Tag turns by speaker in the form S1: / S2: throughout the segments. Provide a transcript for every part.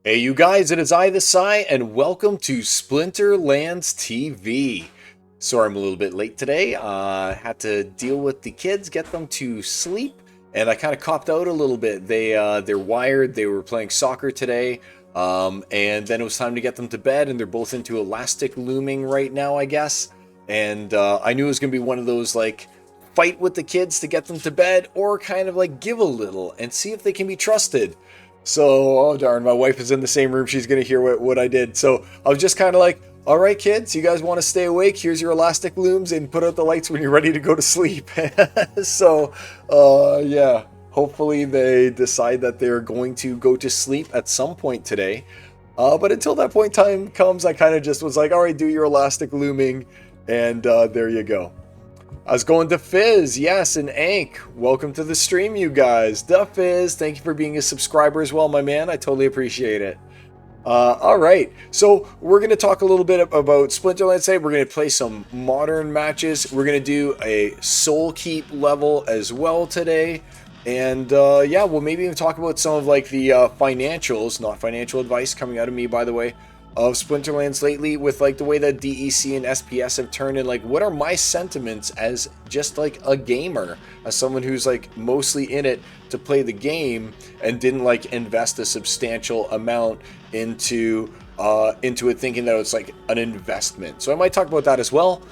S1: Hey, you guys, it is I, the Psy, and welcome to Splinterlands TV. Sorry I'm a little bit late today. Had to deal with the kids, get them to sleep, and I kind of copped out a little bit. They're wired. They were playing soccer today, and then it was time to get them to bed, and they're both into elastic looming right now, I guess. And I knew it was gonna be one of those like fight with the kids to get them to bed, or kind of like give a little and see if they can be trusted. So, oh darn, my wife is in the same room. She's going to hear what I did. So I was just kind of like, all right, kids, you guys want to stay awake? Here's your elastic looms and put out the lights when you're ready to go to sleep. So, yeah, hopefully they decide that they're going to go to sleep at some point today. But until that point in time comes, I kind of just was like, all right, do your elastic looming. And there you go. I was going to Fizz, yes, and Ank. Welcome to the stream, you guys. The Fizz, thank you for being a subscriber as well, my man. I totally appreciate it. All right, so we're going to talk a little bit about Splinterlands today. We're going to play some modern matches. We're going to do a Soul Keep level as well today. And yeah, we'll maybe even talk about some of like the financials, not financial advice coming out of me, by the way, of Splinterlands lately, with like the way that DEC and SPS have turned, and like what are my sentiments as just like a gamer, as someone who's like mostly in it to play the game and didn't like invest a substantial amount into it, thinking that it's like an investment. So I might talk about that as well.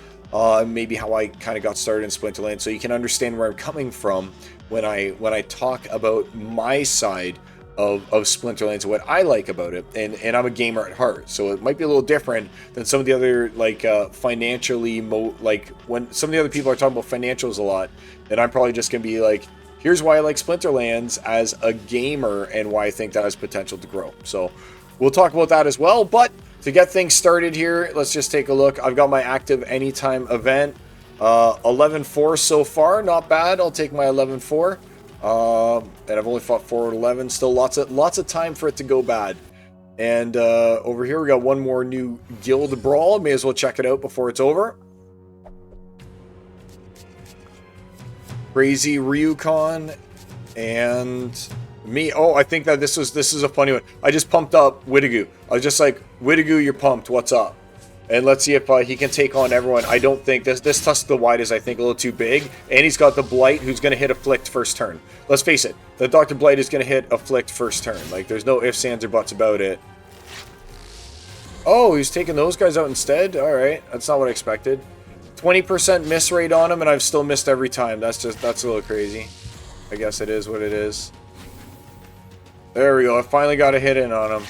S1: Maybe how I kind of got started in Splinterlands, so you can understand where I'm coming from when I talk about my side of Splinterlands and what I like about it, and I'm a gamer at heart, so it might be a little different than some of the other like financially like when some of the other people are talking about financials a lot, and I'm probably just gonna be like, here's why I like Splinterlands as a gamer and why I think that has potential to grow. So we'll talk about that as well. But to get things started here, let's just take a look. I've got my active anytime event, 11-4 so far, not bad. I'll take my 11-4. And I've only fought 4-11. Still lots of time for it to go bad. And over here we got one more new guild brawl. May as well check it out before it's over. Crazy Ryukon and me. Oh, I think that this is a funny one. I just pumped up Wittigu. I was just like, Wittigu, you're pumped. What's up? And let's see if he can take on everyone. I don't think this Tusk the Wide is, I think, a little too big. And he's got the Blight, who's going to hit Afflict first turn. Let's face it, the Dr. Blight is going to hit Afflict first turn. Like, there's no ifs, ands, or buts about it. Oh, he's taking those guys out instead? Alright, that's not what I expected. 20% miss rate on him, and I've still missed every time. That's a little crazy. I guess it is what it is. There we go. I finally got a hit in on him.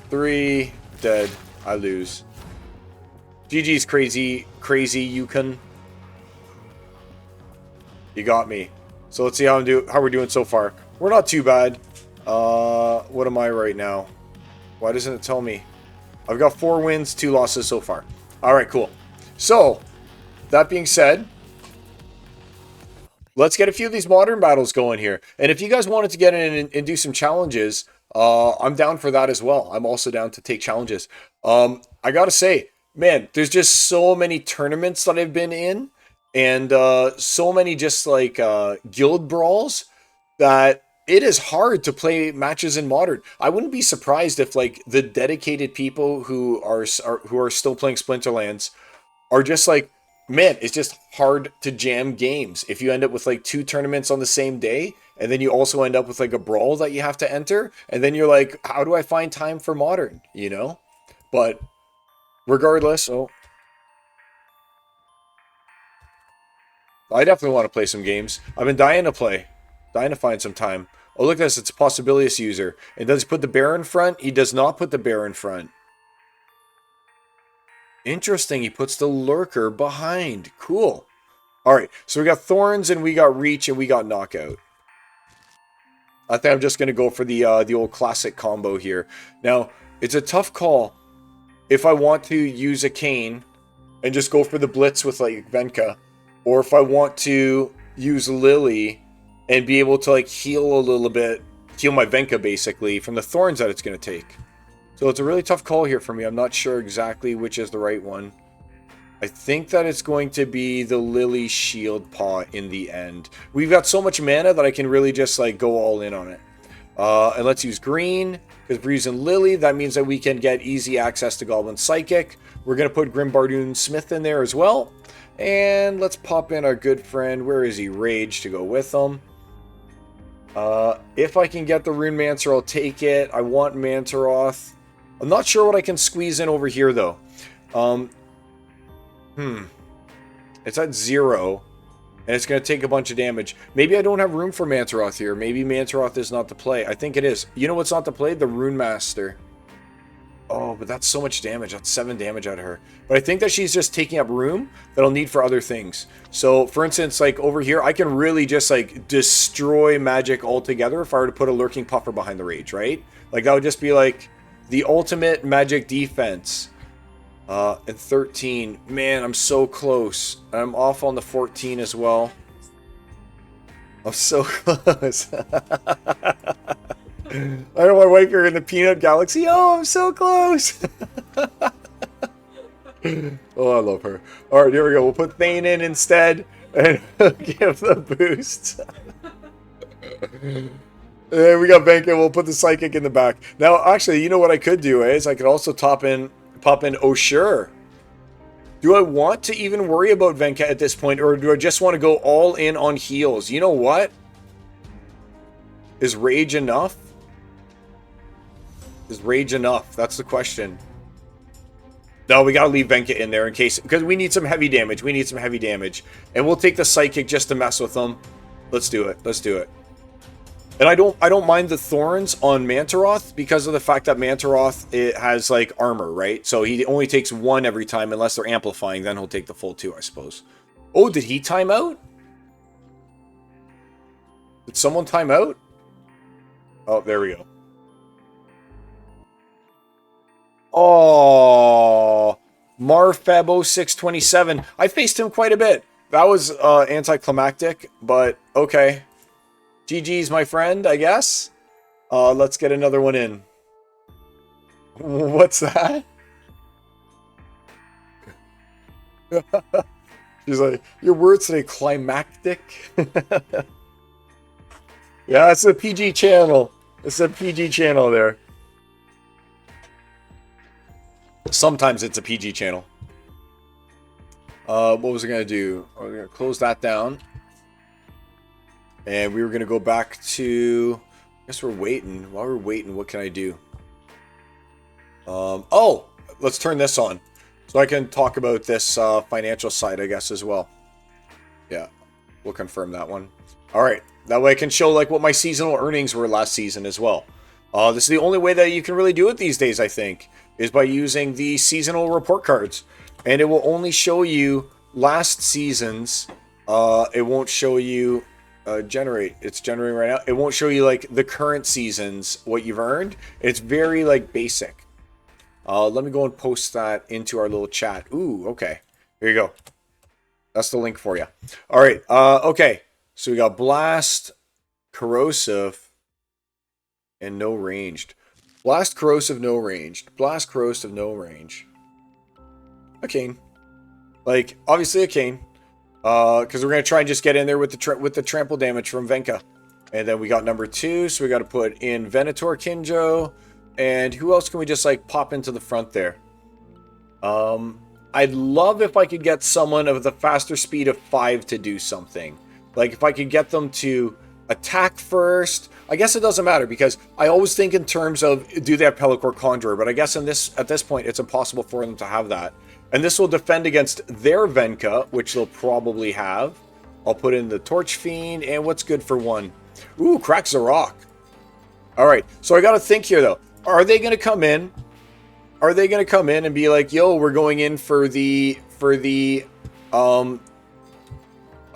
S1: 3, dead. I lose. GG's crazy Yukon. You got me. So let's see how we're doing so far. We're not too bad. What am I right now? Why doesn't it tell me? I've got 4 wins, 2 losses so far. Alright, cool. So, that being said, let's get a few of these modern battles going here. And if you guys wanted to get in and do some challenges, I'm down for that as well. I'm also down to take challenges. I gotta say, man, there's just so many tournaments that I've been in, and so many just like guild brawls, that it is hard to play matches in modern. I wouldn't be surprised if like the dedicated people who are still playing Splinterlands are just like, man, it's just hard to jam games. If you end up with like 2 tournaments on the same day, and then you also end up with like a brawl that you have to enter, and then you're like, how do I find time for modern, you know? But regardless, I definitely want to play some games. I've been dying to find some time. Oh, look at this, it's a Possibilious user. And does he put the bear in front? He does not put the bear in front. Interesting, he puts the lurker behind. Cool. Alright, so we got Thorns, and we got Reach, and we got Knockout. I think I'm just going to go for the old classic combo here. Now, it's a tough call if I want to use a Cane and just go for the Blitz with like Venka, or if I want to use Lily and be able to like heal a little bit, heal my Venka basically from the Thorns that it's going to take. So it's a really tough call here for me. I'm not sure exactly which is the right one. I think that it's going to be the Lily Shield Paw in the end. We've got so much mana that I can really just like go all in on it. And let's use green, because if we're using Lily, that means that we can get easy access to Goblin Psychic. We're going to put Grim Bardoon Smith in there as well. And let's pop in our good friend, where is he? Rage, to go with him. If I can get the Rune Mancer, I'll take it. I want Mantaroth. I'm not sure what I can squeeze in over here, though. It's at 0. And it's going to take a bunch of damage. Maybe I don't have room for Mantaroth here. Maybe Mantaroth is not the play. I think it is. You know what's not the play? The Rune Master. Oh, but that's so much damage. That's 7 damage out of her. But I think that she's just taking up room that I'll need for other things. So, for instance, like over here, I can really just like destroy magic altogether if I were to put a Lurking Puffer behind the Rage, right? Like that would just be like the ultimate magic defense. And 13. Man, I'm so close. I'm off on the 14 as well. I'm so close. I know my wife here in the peanut galaxy. Oh, I'm so close. Oh, I love her. All right, here we go. We'll put Thane in instead and give the boost. There we got Venka. We'll put the Psychic in the back. Now, actually, you know what I could do is I could also pop in Oshur. Do I want to even worry about Venka at this point, or do I just want to go all in on heals? You know what? Is Rage enough? Is Rage enough? That's the question. No, we gotta leave Venka in there in case, because we need some heavy damage. We need some heavy damage. And we'll take the Psychic just to mess with them. Let's do it. Let's do it. And I don't mind the Thorns on Mantaroth because of the fact that Mantaroth, it has like armor, right? So he only takes 1 every time unless they're amplifying, then he'll take the full 2, I suppose. Oh, did he time out? Did someone time out? Oh, there we go. Oh, Marfebo 627. I faced him quite a bit. That was anticlimactic, but okay. GG's, my friend, I guess. Let's get another one in. What's that? She's like, your words today, climactic. Yeah, it's a PG channel. It's a PG channel there. Sometimes it's a PG channel. What was I going to do? We're going to close that down. And we were going to go back to... I guess we're waiting. While we're waiting, what can I do? Oh! Let's turn this on. So I can talk about this financial side, I guess, as well. Yeah. We'll confirm that one. Alright. That way I can show like what my seasonal earnings were last season as well. This is the only way that you can really do it these days, I think. Is by using the seasonal report cards. And it will only show you last season's. It won't show you... generate. It's generating right now. It won't show you like the current seasons, what you've earned. It's very like basic. Let me go and post that into our little chat. Ooh, okay. Here you go. That's the link for you. All right. Okay. So we got Blast, Corrosive, and no ranged. Blast, Corrosive, no ranged. Blast, Corrosive, no range. A cane. Like, obviously a cane. Because we're going to try and just get in there with the trample damage from Venka. And then we got number 2, so we got to put in Venator Kinjo. And who else can we just, like, pop into the front there? I'd love if I could get someone of the faster speed of 5 to do something. Like, if I could get them to attack first. I guess it doesn't matter, because I always think in terms of, do they have Pellicor Conjurer? But I guess at this point, it's impossible for them to have that. And this will defend against their Venka, which they'll probably have. I'll put in the Torch Fiend, and what's good for 1? Ooh, Cracks a Rock. Alright, so I gotta think here, though. Are they gonna come in? Are they gonna come in and be like, yo, we're going in for the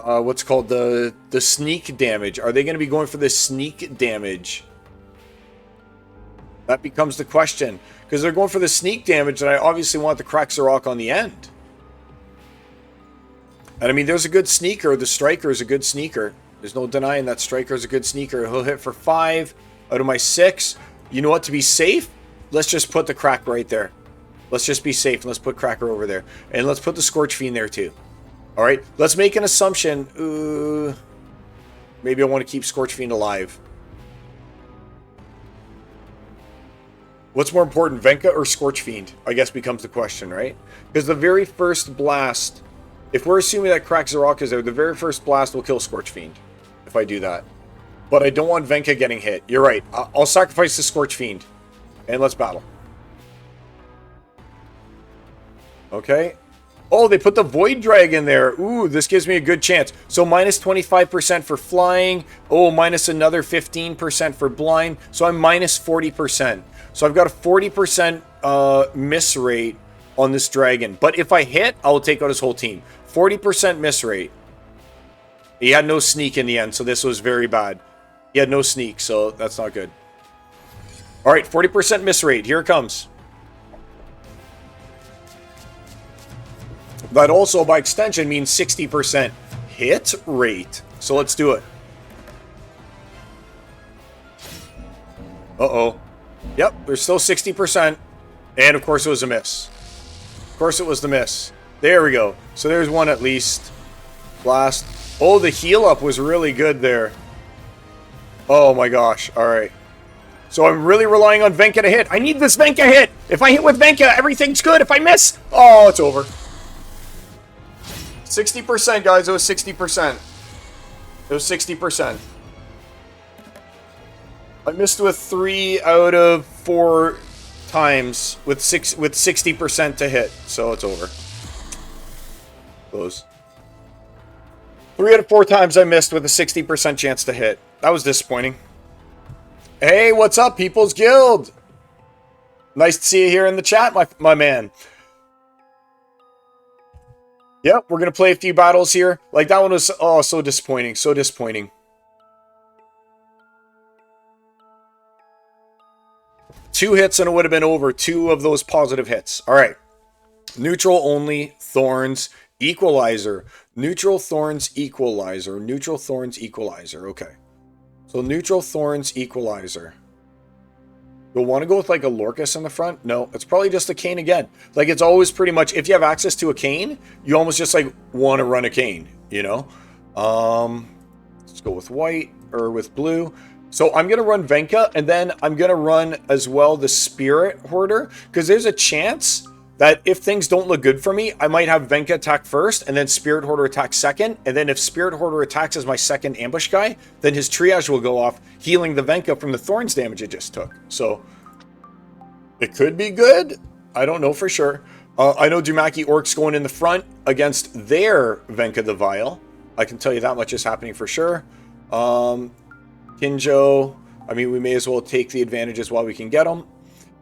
S1: what's called the sneak damage? Are they gonna be going for the sneak damage? That becomes the question. Because they're going for the sneak damage, and I obviously want the Kraxarok on the end. And I mean, there's a good sneaker. The Striker is a good sneaker. There's no denying that Striker is a good sneaker. He'll hit for 5 out of my 6. You know what? To be safe, let's just put the Crack right there. Let's just be safe, and let's put Cracker over there. And let's put the Scorch Fiend there, too. Alright, let's make an assumption. Maybe I want to keep Scorch Fiend alive. What's more important, Venka or Scorch Fiend? I guess becomes the question, right? Because the very first blast, if we're assuming that Crack Zarok is there, the very first blast will kill Scorch Fiend. If I do that. But I don't want Venka getting hit. You're right. I'll sacrifice the Scorch Fiend. And let's battle. Okay. Oh, they put the Void Dragon there. Ooh, this gives me a good chance. So minus 25% for flying. Oh, minus another 15% for blind. So I'm minus 40%. So I've got a 40% miss rate on this dragon. But if I hit, I'll take out his whole team. 40% miss rate. He had no sneak in the end, so this was very bad. He had no sneak, so that's not good. All right, 40% miss rate. Here it comes. That also, by extension, means 60% hit rate. So let's do it. Uh-oh. Yep, there's still 60%. And, of course, it was a miss. Of course, it was the miss. There we go. So there's one at least. Blast. Oh, the heal up was really good there. Oh, my gosh. All right. So I'm really relying on Venka to hit. I need this Venka hit. If I hit with Venka, everything's good. If I miss, oh, it's over. 60%, guys. It was 60%. It was 60%. I missed with 3 out of 4 times with 60% to hit, so it's over. Close. 3 out of 4 times I missed with a 60% chance to hit. That was disappointing. Hey, what's up, People's Guild? Nice to see you here in the chat, my man. Yep, we're going to play a few battles here. Like, that one was, oh, so disappointing. So disappointing. 2 hits and it would have been over. 2 of those positive hits. All right. Neutral only, Thorns, Equalizer. Neutral Thorns, Equalizer. Neutral Thorns, Equalizer. Okay. So neutral Thorns, Equalizer. You'll want to go with like a Lorcus in the front? No, it's probably just a Cane again. Like, it's always pretty much, if you have access to a Cane, you almost just like want to run a Cane, you know? Let's go with white or with blue. So I'm going to run Venka, and then I'm going to run as well the Spirit Hoarder, because there's a chance that if things don't look good for me, I might have Venka attack first, and then Spirit Hoarder attack second, and then if Spirit Hoarder attacks as my second ambush guy, then his triage will go off, healing the Venka from the Thorns damage it just took. So, it could be good. I don't know for sure. I know Dumaki Orcs going in the front against their Venka the Vile. I can tell you that much is happening for sure. Kinjo, I mean, we may as well take the advantages while we can get them.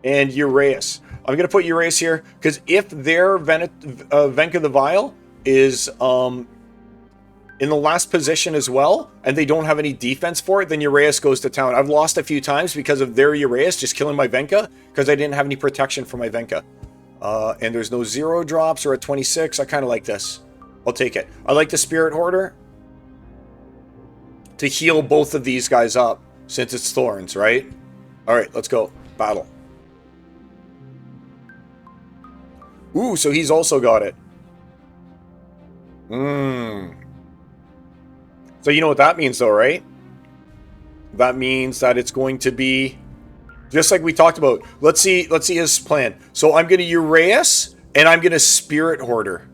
S1: And Uraeus. I'm going to put Uraeus here, because if their Venka the Vile is in the last position as well, and they don't have any defense for it, then Uraeus goes to town. I've lost a few times because of their Uraeus just killing my Venka, because I didn't have any protection for my Venka. And there's no 0 drops or a 26. I kind of like this. I'll take it. I like the Spirit Hoarder to heal both of these guys up, since it's Thorns, right? Alright, let's go. Battle. Ooh, so he's also got it. So you know what that means though, right? That means that it's going to be just like we talked about. Let's see his plan. So I'm going to Uraeus and I'm going to Spirit Hoarder.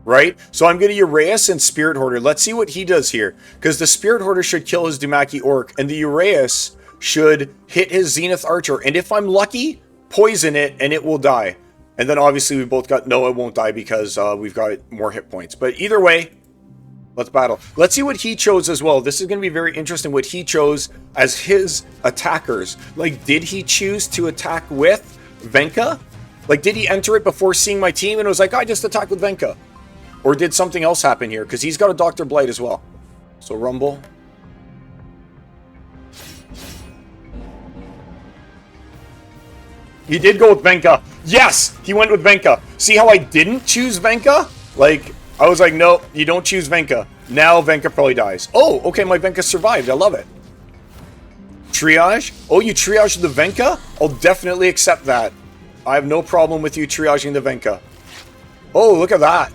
S1: Right? So I'm going to Uraeus and Spirit Hoarder. Let's see what he does here. Because the Spirit Hoarder should kill his Dumaki Orc, and the Uraeus should hit his Zenith Archer. And if I'm lucky, poison it and it will die. And then obviously we both got, no, it won't die because we've got more hit points. But either way, let's battle. Let's see what he chose as well. This is going to be very interesting what he chose as his attackers. Like, did he choose to attack with Venka? Like, did he enter it before seeing my team and it was like, I just attacked with Venka? Or did something else happen here? Because he's got a Dr. Blight as well. So Rumble. He did go with Venka. Yes! He went with Venka. See how I didn't choose Venka? Like, I was like, no, you don't choose Venka. Now Venka probably dies. Oh, okay, my Venka survived. I love it. Triage? Oh, you triaged the Venka? I'll definitely accept that. I have no problem with you triaging the Venka. Oh, look at that.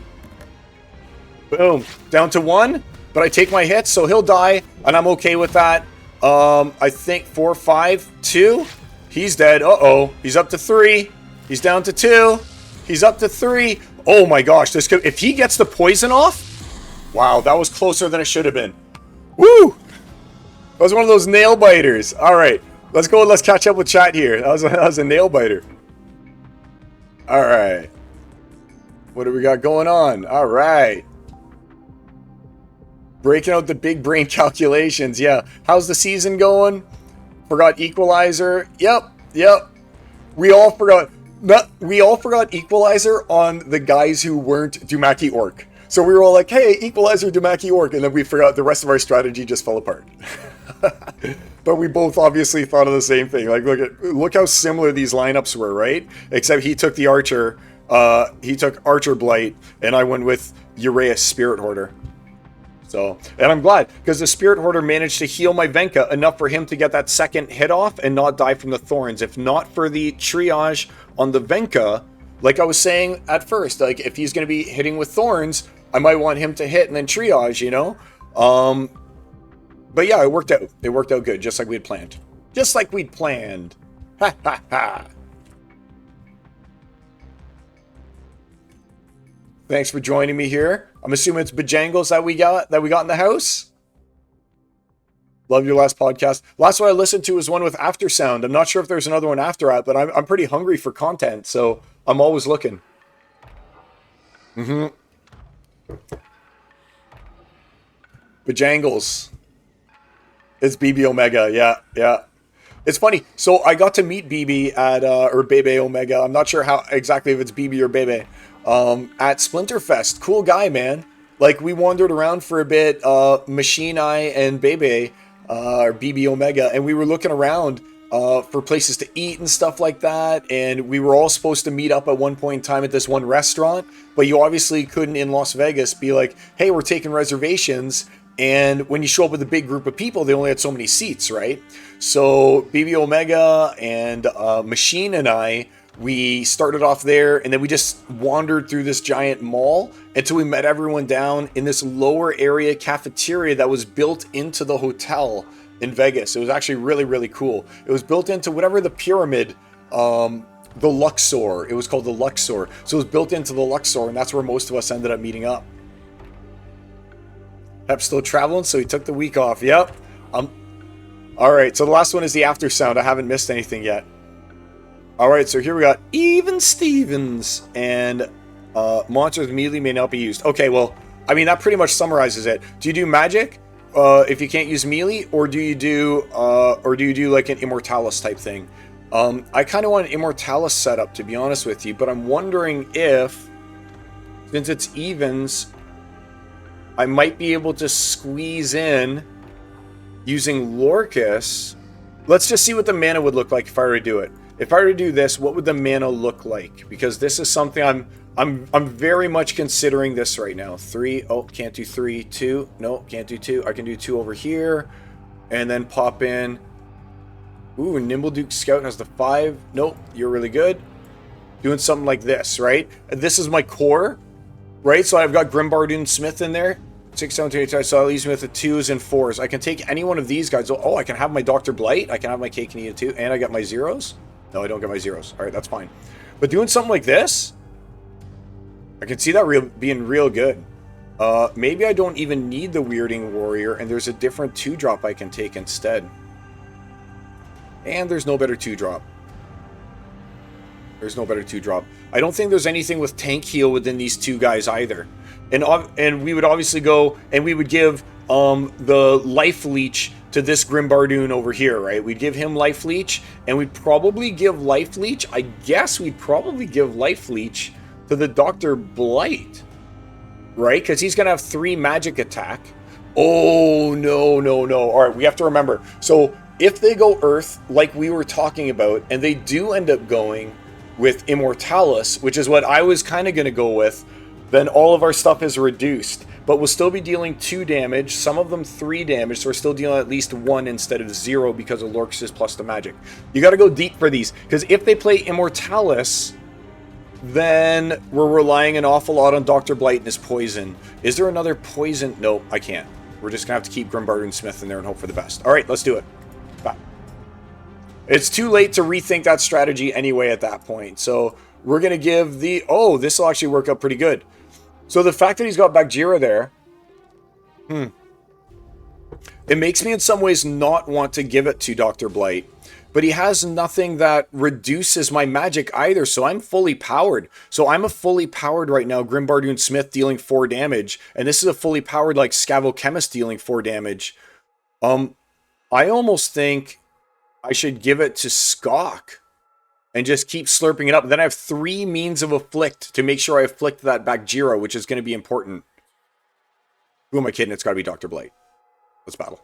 S1: Boom. Down to 1. But I take my hits, so he'll die. And I'm okay with that. I think 4, 5, 2. He's dead. Uh-oh. He's up to 3. He's down to 2. He's up to 3. Oh my gosh. This could, if he gets the poison off... Wow, that was closer than it should have been. Woo! That was one of those nail biters. All right. Let's go and let's catch up with chat here. That was a nail biter. All right. What do we got going on? All right. Breaking out the big brain calculations. Yeah. How's the season going? Forgot Equalizer. Yep. We all forgot Equalizer on the guys who weren't Dumaki Orc. So we were all like, hey, Equalizer, Dumaki Orc. And then we forgot the rest of our strategy just fell apart. But we both obviously thought of the same thing. Like, look how similar these lineups were, right? Except he took the Archer. He took Archer Blight. And I went with Urea Spirit Hoarder. So, and I'm glad, because the Spirit Hoarder managed to heal my Venka enough for him to get that second hit off and not die from the Thorns. If not for the triage on the Venka, like I was saying at first, like if he's going to be hitting with Thorns, I might want him to hit and then triage, you know? But yeah, it worked out. It worked out good, just like we'd planned. Just like we'd planned. Ha ha ha. Thanks for joining me here. I'm assuming it's Bajangles that we got in the house. Love your last podcast. Last one I listened to was one with Aftersound. I'm not sure if there's another one after that, but I'm pretty hungry for content, so I'm always looking. Bajangles. It's BB Omega. Yeah. It's funny. So I got to meet BB at or Bebe Omega. I'm not sure how exactly if it's BB or Bebe. At Splinterfest. Cool guy, man. Like, we wandered around for a bit, Machine Eye and Bebe, or BB Omega, and we were looking around for places to eat and stuff like that, and we were all supposed to meet up at one point in time at this one restaurant, but you obviously couldn't in Las Vegas be like, hey, we're taking reservations, and when you show up with a big group of people, they only had so many seats, right? So BB Omega and Machine and I, we started off there, and then we just wandered through this giant mall until we met everyone down in this lower area cafeteria that was built into the hotel in Vegas. It was actually really, really cool. It was built into whatever the pyramid, the Luxor. It was called the Luxor. So it was built into the Luxor, and that's where most of us ended up meeting up. Pep's still traveling, so he took the week off. Yep. All right, so the last one is the Aftersound. I haven't missed anything yet. All right, so here we got Even Stevens, and monsters immediately may not be used. Okay, well, I mean, that pretty much summarizes it. Do you do magic if you can't use melee, or do you do like an Immortalis type thing? I kind of want an Immortalis setup, to be honest with you, but I'm wondering if, since it's evens, I might be able to squeeze in using Lorcus. Let's just see what the mana would look like if I were to do it. If I were to do this, what would the mana look like? Because this is something I'm very much considering this right now. 3, oh, can't do 3, 2, no, can't do 2. I can do 2 over here, and then pop in. Ooh, Nimble Duke Scout has the 5. Nope, you're really good. Doing something like this, right? This is my core, right? So I've got Grimbardoon Smith in there. 6, 7, 8, so I'll use me with the 2s and 4s. I can take any one of these guys. Oh, I can have my Dr. Blight. I can have my Kakanita too, and I got my 0s. No, I don't get my 0s. All right, that's fine. But doing something like this, I can see that being real good. Maybe I don't even need the Weirding Warrior, and there's a different 2-drop I can take instead. And there's no better 2-drop. There's no better 2-drop. I don't think there's anything with tank heal within these two guys either. And we would obviously go, and we would give the Life Leech to this Grimbardoon over here, right? We'd give him Life Leech, and we'd probably give Life Leech, I guess we'd probably give Life Leech to the Dr. Blight, right? Because he's going to have 3 magic attack. Oh, no. All right, we have to remember. So if they go Earth, like we were talking about, and they do end up going with Immortalis, which is what I was kind of going to go with, then all of our stuff is reduced. But we'll still be dealing 2 damage, some of them 3 damage, so we're still dealing at least 1 instead of 0 because of Lorcus plus the magic. You got to go deep for these, because if they play Immortalis, then we're relying an awful lot on Dr. Blight and his poison. Is there another poison? No, I can't. We're just going to have to keep Grimbardoon Smith in there and hope for the best. All right, let's do it. Bye. It's too late to rethink that strategy anyway at that point. So we're going to give the... Oh, this will actually work out pretty good. So the fact that he's got Bagheera there... It makes me in some ways not want to give it to Dr. Blight. But he has nothing that reduces my magic either, so I'm fully powered. So I'm a fully powered right now Grim Bardoon Smith dealing 4 damage. And this is a fully powered like Scavo Chemist dealing 4 damage. I almost think I should give it to Skok. And just keep slurping it up. Then I have 3 means of afflict to make sure I afflict that Bagheera, which is going to be important. Who am I kidding? It's got to be Dr. Blight. Let's battle.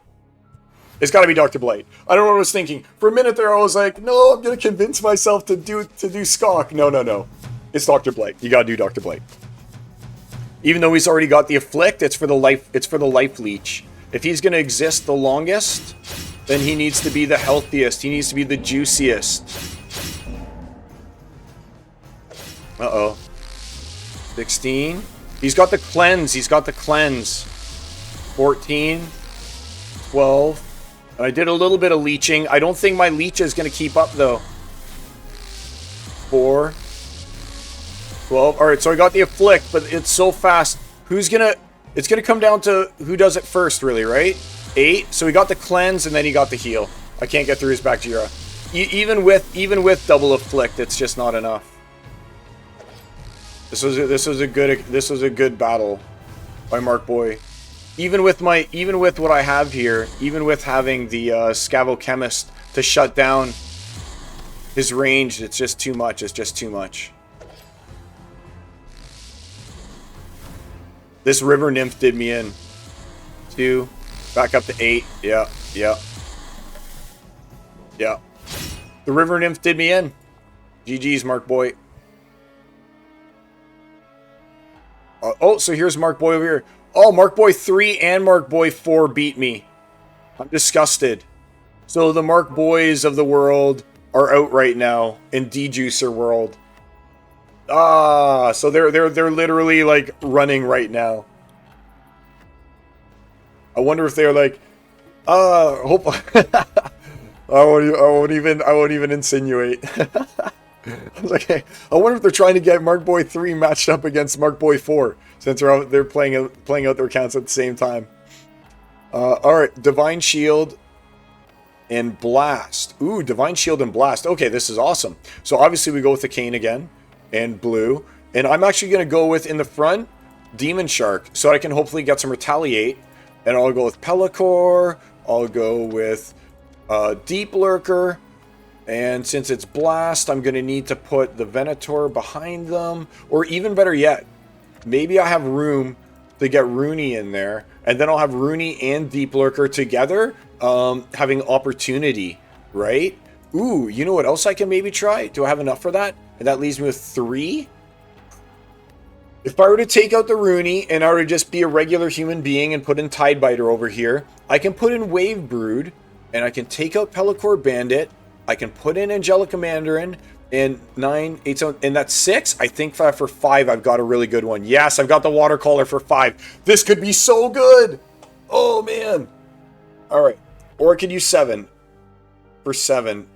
S1: It's got to be Dr. Blight. I don't know what I was thinking. For a minute there, I was like, no, I'm going to convince myself to do Skok. No. It's Dr. Blight. You got to do Dr. Blight. Even though he's already got the afflict, it's for the life leech. If he's going to exist the longest, then he needs to be the healthiest. He needs to be the juiciest. Uh-oh. 16. He's got the cleanse. 14. 12. And I did a little bit of leeching. I don't think my leech is going to keep up, though. 4. 12. Alright, so I got the afflict, but it's so fast. Who's going to... It's going to come down to who does it first, really, right? 8. So he got the cleanse, and then he got the heal. I can't get through his Bagheera. Even with double afflict, it's just not enough. This was a good battle by Mark Boy. Even with what I have here, even with having the Scavo Chemist to shut down his range, it's just too much. It's just too much. This River Nymph did me in. 2, back up to 8. Yeah. The River Nymph did me in. GG's, Mark Boy. Oh, so here's Mark Boy over here. Oh, Mark Boy 3 and Mark Boy 4 beat me. I'm disgusted. So the Mark Boys of the world are out right now in D-Juicer world. So they're literally like running right now. I wonder if they're like, hope I won't even insinuate. I was like, hey, I wonder if they're trying to get Mark Boy 3 matched up against Mark Boy 4 since they're playing out their accounts at the same time. All right, Divine Shield and Blast. Ooh, Divine Shield and Blast. Okay, this is awesome. So obviously we go with the Cane again and blue, and I'm actually going to go with in the front Demon Shark so I can hopefully get some Retaliate, and I'll go with Pellicor. I'll go with Deep Lurker. And since it's Blast, I'm going to need to put the Venator behind them. Or even better yet, maybe I have room to get Rooney in there. And then I'll have Rooney and Deep Lurker together, having opportunity, right? Ooh, you know what else I can maybe try? Do I have enough for that? And that leaves me with 3. If I were to take out the Rooney and I were to just be a regular human being and put in Tidebiter over here, I can put in Wave Brood, and I can take out Pellicor Bandit. I can put in Angelica Mandarin, and 9, 8, 7, and that's 6. I think for 5, I've got a really good one. Yes, I've got the Watercolor for 5. This could be so good. Oh, man. All right. Or I could use 7 for 7.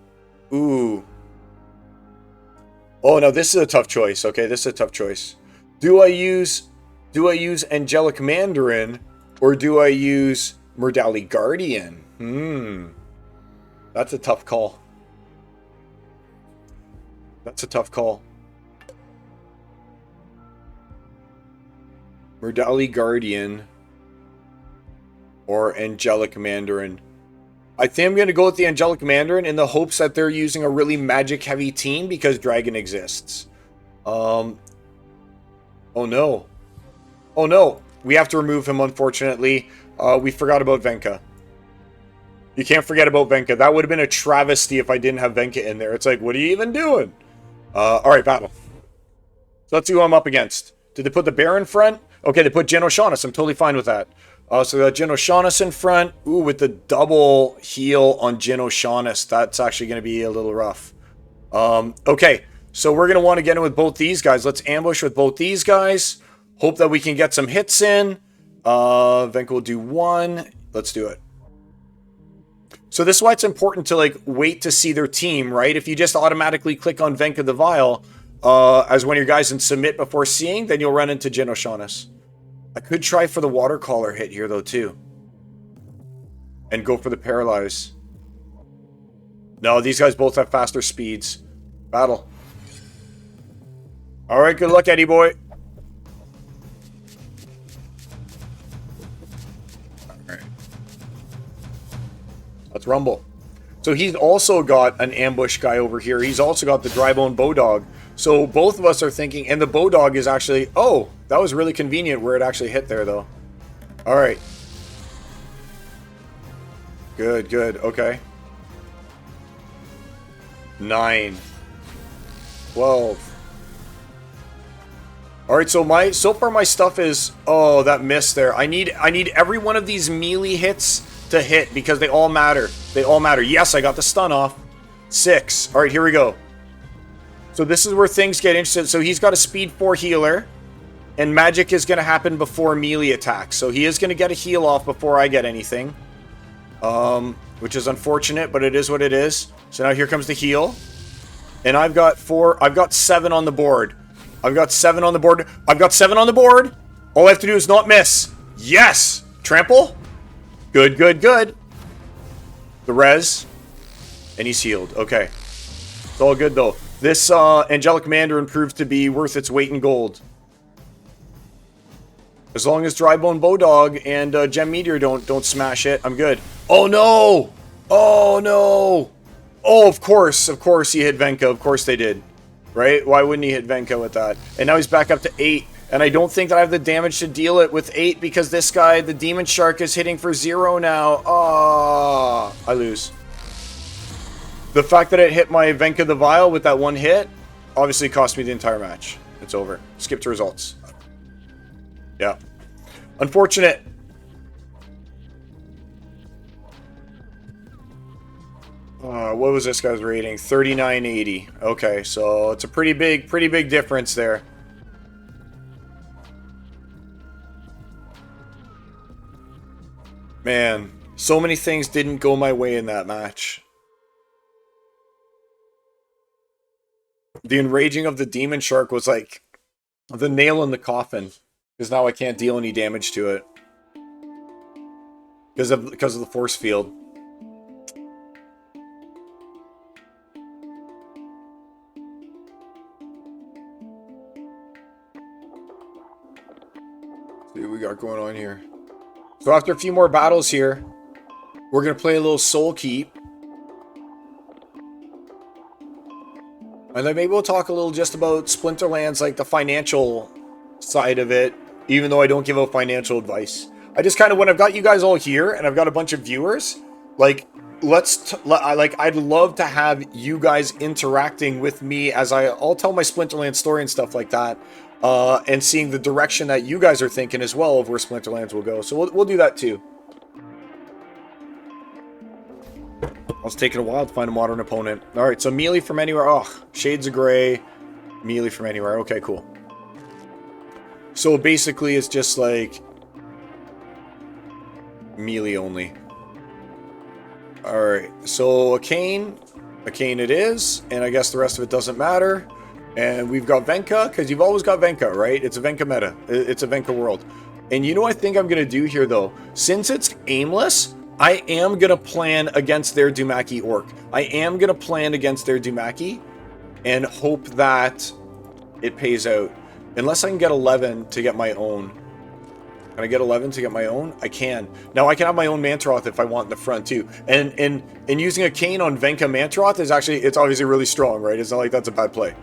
S1: Ooh. Oh, no, this is a tough choice. Okay, this is a tough choice. Do I use Angelic Mandarin, or do I use Murdali Guardian? That's a tough call. That's a tough call. Murdali Guardian or Angelic Mandarin. I think I'm going to go with the Angelic Mandarin in the hopes that they're using a really magic-heavy team because Dragon exists. Oh no. Oh no. We have to remove him, unfortunately. We forgot about Venka. You can't forget about Venka. That would have been a travesty if I didn't have Venka in there. It's like, what are you even doing? Alright, battle. So let's see who I'm up against. Did they put the bear in front? Okay, they put Jin O'Shaughnessy. I'm totally fine with that. So we got Jin O'Shaughnessy in front. Ooh, with the double heal on Jin O'Shaughnessy. That's actually going to be a little rough. Okay, so we're going to want to get in with both these guys. Let's ambush with both these guys. Hope that we can get some hits in. Venka will do 1. Let's do it. So this is why it's important to like wait to see their team, right? If you just automatically click on Venka the Vile as one of your guys and submit before seeing, then you'll run into Jin O'Shaughnessy. I could try for the water collar hit here though too. And go for the paralyze. No, these guys both have faster speeds. Battle. Alright, good luck, Eddie boy. Alright. Let's rumble. So he's also got an ambush guy over here. He's also got the dry bone Bowdog. So both of us are thinking, and the Bowdog is actually, oh, that was really convenient where it actually hit there though. Alright. Good, good, okay. 9. 12. Alright, so far my stuff is, oh, that missed there. I need every one of these melee hits to hit because they all matter. They all matter. Yes, I got the stun off. 6. Alright, here we go. So this is where things get interesting. So he's got a speed 4 healer. And magic is going to happen before melee attacks. So he is going to get a heal off before I get anything. Which is unfortunate, but it is what it is. So now here comes the heal. And I've got 7 on the board. I've got 7 on the board. I've got 7 on the board. All I have to do is not miss. Yes! Trample. Good, good, good. The res. And he's healed. Okay. It's all good, though. This Angelic Mandarin proves to be worth its weight in gold. As long as Drybone Bowdog and Gem Meteor don't smash it, I'm good. Oh, no! Oh, no! Oh, of course he hit Venka. Of course they did. Right? Why wouldn't he hit Venka with that? And now he's back up to 8. And I don't think that I have the damage to deal it with 8 because this guy, the Demon Shark, is hitting for 0 now. Ah, I lose. The fact that it hit my Venka the Vile with that one hit obviously cost me the entire match. It's over. Skip to results. Yeah. Unfortunate. What was this guy's rating? 3980. Okay, so it's a pretty big difference there. Man, so many things didn't go my way in that match. The enraging of the Demon Shark was like the nail in the coffin. Because now I can't deal any damage to it. Because of the force field. See what we got going on here. So after a few more battles here, we're going to play a little Soul Keep. And then maybe we'll talk a little just about Splinterlands, like the financial side of it, even though I don't give out financial advice. I just kind of, when I've got you guys all here and I've got a bunch of viewers, like, I'd love to have you guys interacting with me as I'll tell my Splinterlands story and stuff like that. And seeing the direction that you guys are thinking as well of where Splinterlands will go. So we'll do that too. It's taking a while to find a modern opponent. Alright, so melee from anywhere. Oh, Shades of Grey. Melee from anywhere. Okay, cool. So basically it's just like melee only. Alright, so a cane it is, and I guess the rest of it doesn't matter. And we've got Venka, because you've always got Venka, right? It's a Venka meta. It's a Venka world. And you know what I think I'm going to do here, though? Since it's aimless, I am going to plan against their Dumaki Orc. I am going to plan against their Dumaki and hope that it pays out. Unless I can get 11 to get my own. Can I get 11 to get my own? I can. Now, I can have my own Mantaroth if I want in the front, too. And using a cane on Venka Mantaroth is actually, it's obviously really strong, right? It's not like that's a bad play.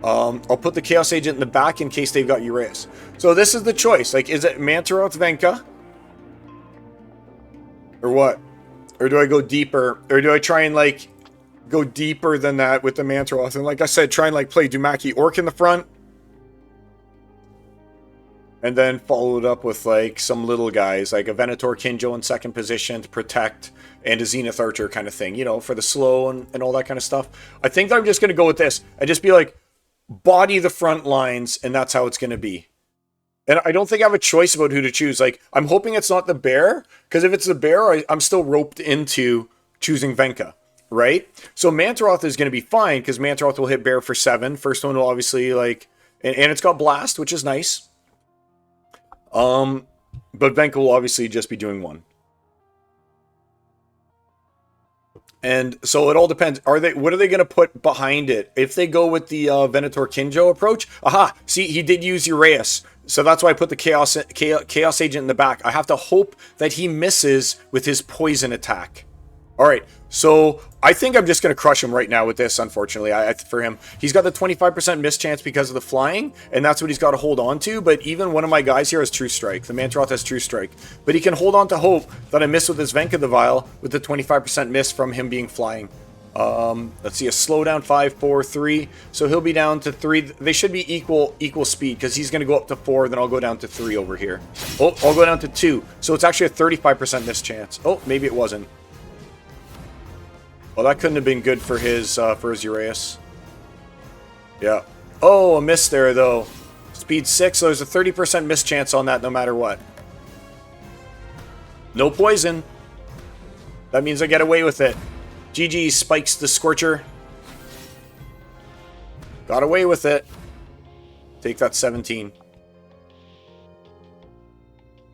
S1: I'll put the Chaos Agent in the back in case they've got Uraeus. So this is the choice. Like, is it Mantaroth Venka? Or what? Or do I go deeper? Or do I try and, like, go deeper than that with the Mantaroth? And like I said, try and, like, play Dumaki Orc in the front. And then follow it up with, like, some little guys. Like a Venator Kinjo in second position to protect. And a Zenith Archer kind of thing. You know, for the slow and all that kind of stuff. I think that I'm just going to go with this. And just be like, body the front lines, and that's how it's going to be. And I don't think I have a choice about who to choose. Like, I'm hoping it's not the bear, because if it's the bear, I'm still roped into choosing Venka, right? So Mantaroth is going to be fine because Mantaroth will hit Bear for 7. First one will obviously like, and it's got Blast, which is nice. But Venka will obviously just be doing 1. And so it all depends. What are they going to put behind it? If they go with the Venator Kinjo approach, aha, see, he did use Uraeus. So that's why I put the Chaos Agent in the back. I have to hope that he misses with his poison attack. All right, so I think I'm just going to crush him right now with this, unfortunately, for him. He's got the 25% miss chance because of the flying, and that's what he's got to hold on to. But even one of my guys here has True Strike. The Mantaroth has True Strike. But he can hold on to hope that I miss with this Venka the Vile with the 25% miss from him being flying. Let's see, a slowdown 5, 4, 3. So he'll be down to 3. They should be equal speed because he's going to go up to 4. Then I'll go down to 3 over here. Oh, I'll go down to 2. So it's actually a 35% miss chance. Oh, maybe it wasn't. Well, that couldn't have been good for his Uraeus. Yeah. Oh, a miss there, though. Speed 6, so there's a 30% miss chance on that no matter what. No poison. That means I get away with it. GG spikes the Scorcher. Got away with it. Take that 17.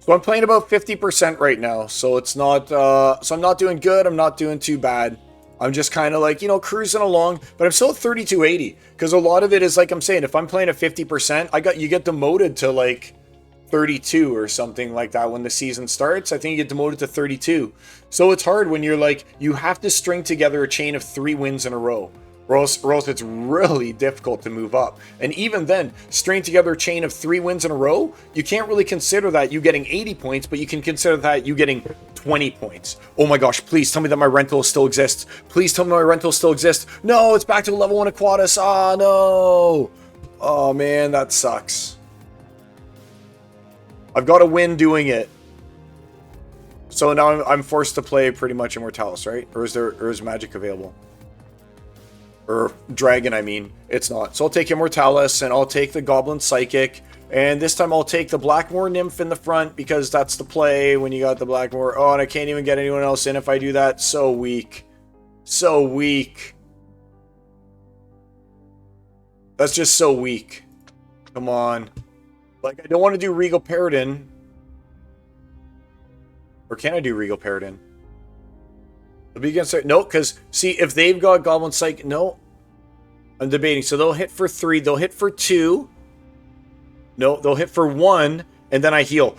S1: So I'm playing about 50% right now. So it's not, so I'm not doing good. I'm not doing too bad. I'm just kind of like, you know, cruising along, but I'm still at 3280 because a lot of it is like I'm saying, if I'm playing at 50%, you get demoted to like 32 or something like that when the season starts. I think you get demoted to 32. So it's hard when you're like, you have to string together a chain of 3 wins in a row. Or else it's really difficult to move up. And even then, string together a chain of 3 wins in a row, you can't really consider that you getting 80 points, but you can consider that you getting 20 points. Oh my gosh, please tell me that my rental still exists. Please tell me my rental still exists. No, it's back to level 1 Aquatus. Ah, no. Oh man, that sucks. I've got to win doing it. So now I'm forced to play pretty much Immortalis, right? Or is Magic available? Or Dragon, I mean. It's not. So I'll take Immortalis, and I'll take the Goblin Psychic. And this time I'll take the Blackmoor Nymph in the front, because that's the play when you got the Blackmoor. Oh, and I can't even get anyone else in if I do that. So weak. So weak. That's just so weak. Come on. Like, I don't want to do Regal Paradin. Or can I do Regal Paradin? No, because, see, if they've got Goblin Psychic... No. I'm debating. So they'll hit for 3. They'll hit for 2. No, they'll hit for 1. And then I heal.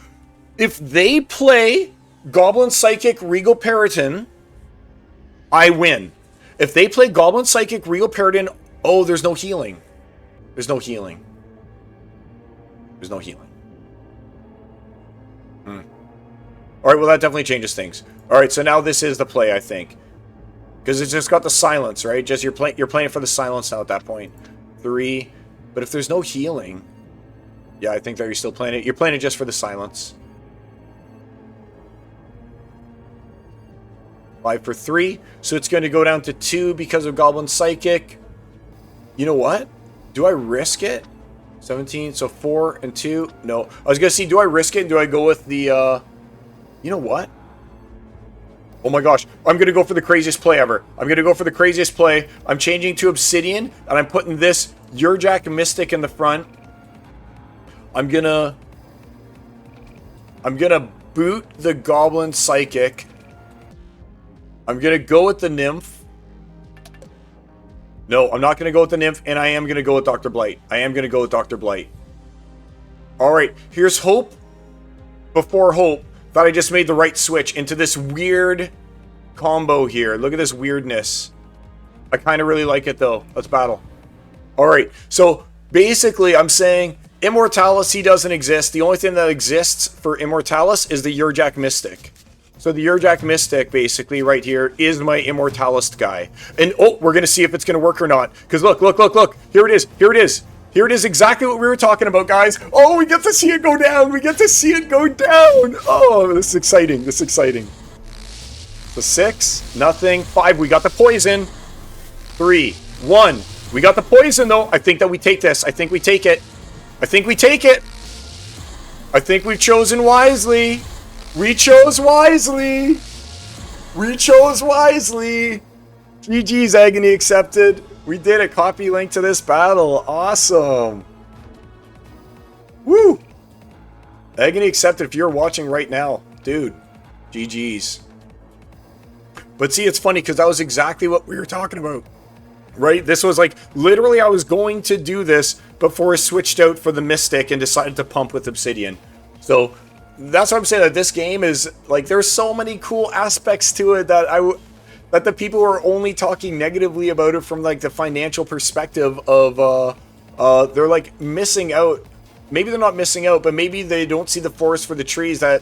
S1: If they play Goblin Psychic Regal Paradin, I win. If they play Goblin Psychic Regal Paradin... Oh, there's no healing. There's no healing. There's no healing. Alright, well that definitely changes things. Alright, so now this is the play, I think. Because it's just got the silence, right? Just you're playing for the silence now at that point. 3. But if there's no healing... Yeah, I think that you're still playing it. You're playing it just for the silence. 5 for 3. So it's going to go down to 2 because of Goblin Psychic. You know what? Do I risk it? 17, so 4 and 2. No. I was going to see, do I risk it? Do I go with the... You know what? Oh my gosh. I'm going to go for the craziest play ever. I'm going to go for the craziest play. I'm changing to Obsidian, and I'm putting this Urjak Mystic in the front. I'm going to boot the Goblin Psychic. I'm going to go with the Nymph. No, I'm not going to go with the Nymph, and I am going to go with Dr. Blight. I am going to go with Dr. Blight. Alright, here's hope before hope that I just made the right switch into this weird combo here. Look at this weirdness. I kind of really like it, though. Let's battle. Alright, so basically I'm saying Immortalis, he doesn't exist. The only thing that exists for Immortalis is the Urjak Mystic. So the Urjak Mystic, basically, right here, is my Immortalis guy. And, oh, we're going to see if it's going to work or not. Because look, look, look, look. Here it is. Here it is. Here it is, exactly what we were talking about, guys. Oh, we get to see it go down. We get to see it go down. Oh, this is exciting. This is exciting. So 6, nothing. 5, we got the poison. 3, 1. We got the poison, though. I think that we take this. I think we take it. I think we take it. I think we've chosen wisely. We chose wisely. We chose wisely. GG's, agony accepted. We did a copy link to this battle. Awesome. Woo. Agony accepted if you're watching right now. Dude, GG's. But see, it's funny because that was exactly what we were talking about. Right? This was like, literally I was going to do this before I switched out for the Mystic and decided to pump with Obsidian. So that's what I'm saying, that this game is, like, there's so many cool aspects to it that that the people who are only talking negatively about it from, like, the financial perspective of, they're, like, missing out. Maybe they're not missing out, but maybe they don't see the forest for the trees, that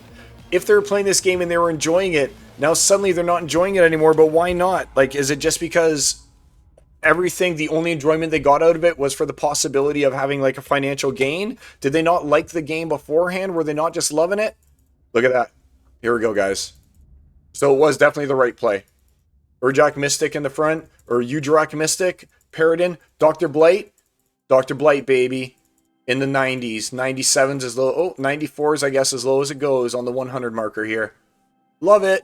S1: if they're playing this game and they were enjoying it, now suddenly they're not enjoying it anymore, but why not? Like, is it just because everything, the only enjoyment they got out of it was for the possibility of having, like, a financial gain? Did they not like the game beforehand? Were they not just loving it? Look at that. Here we go, guys. So it was definitely the right play. Urjak Mystic in the front, or Ujarak Mystic, Paradin, Dr. Blight. Dr. Blight, baby. In the 90s. 97's as low. Oh, 94's, I guess, as low as it goes on the 100 marker here. Love it.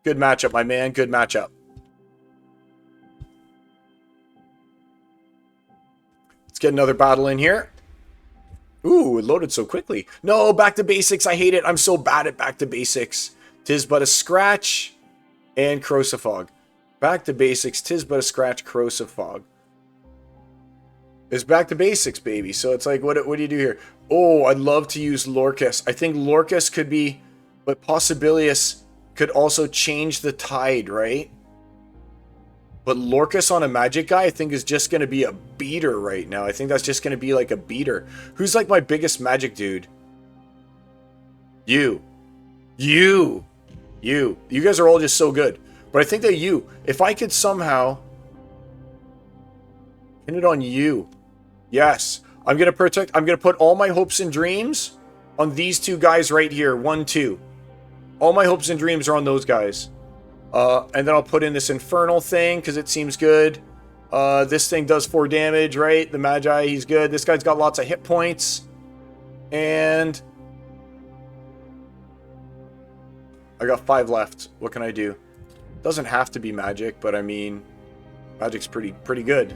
S1: Good matchup, my man. Good matchup. Let's get another battle in here. Ooh, it loaded so quickly. No, back to basics. I hate it. I'm so bad at back to basics. Tis but a scratch and Crocifog. Back to basics. Tis but a scratch, Crocifog. It's back to basics, baby. So it's like, what do you do here? Oh, I'd love to use Lorcus. I think Lorcus could be, but Possibilius could also change the tide, right? But Lorcus on a magic guy, I think, is just going to be a beater right now. I think that's just going to be like a beater. Who's like my biggest magic dude? You. You guys are all just so good. But I think that if I could somehow pin it on you. Yes. I'm going to put all my hopes and dreams on these two guys right here. 1, 2. All my hopes and dreams are on those guys. And then I'll put in this Infernal thing because it seems good. This thing does 4 damage, right? The Magi, he's good. This guy's got lots of hit points. And I got 5 left. What can I do? Doesn't have to be magic, but I mean, magic's pretty good.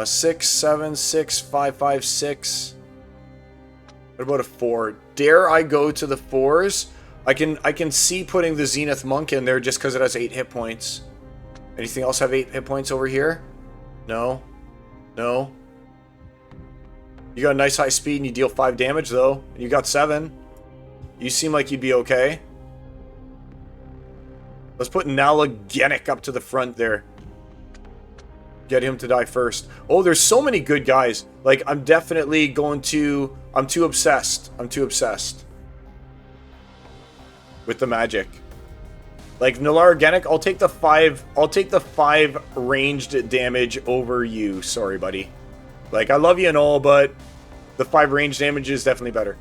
S1: 6, 7, 6, 5, 5, 6. What about a 4? Dare I go to the 4s? I can see putting the Zenith Monk in there just because it has 8 hit points. Anything else have 8 hit points over here? No. No. You got a nice high speed and you deal 5 damage though. And you got 7. You seem like you'd be okay. Let's put Nalagenic up to the front there. Get him to die first. Oh, there's so many good guys. Like, I'm definitely going to... I'm too obsessed. I'm too obsessed with the magic. Like, Nalagenic, I'll take the 5... I'll take the 5 ranged damage over you. Sorry, buddy. Like, I love you and all, but the 5 ranged damage is definitely better.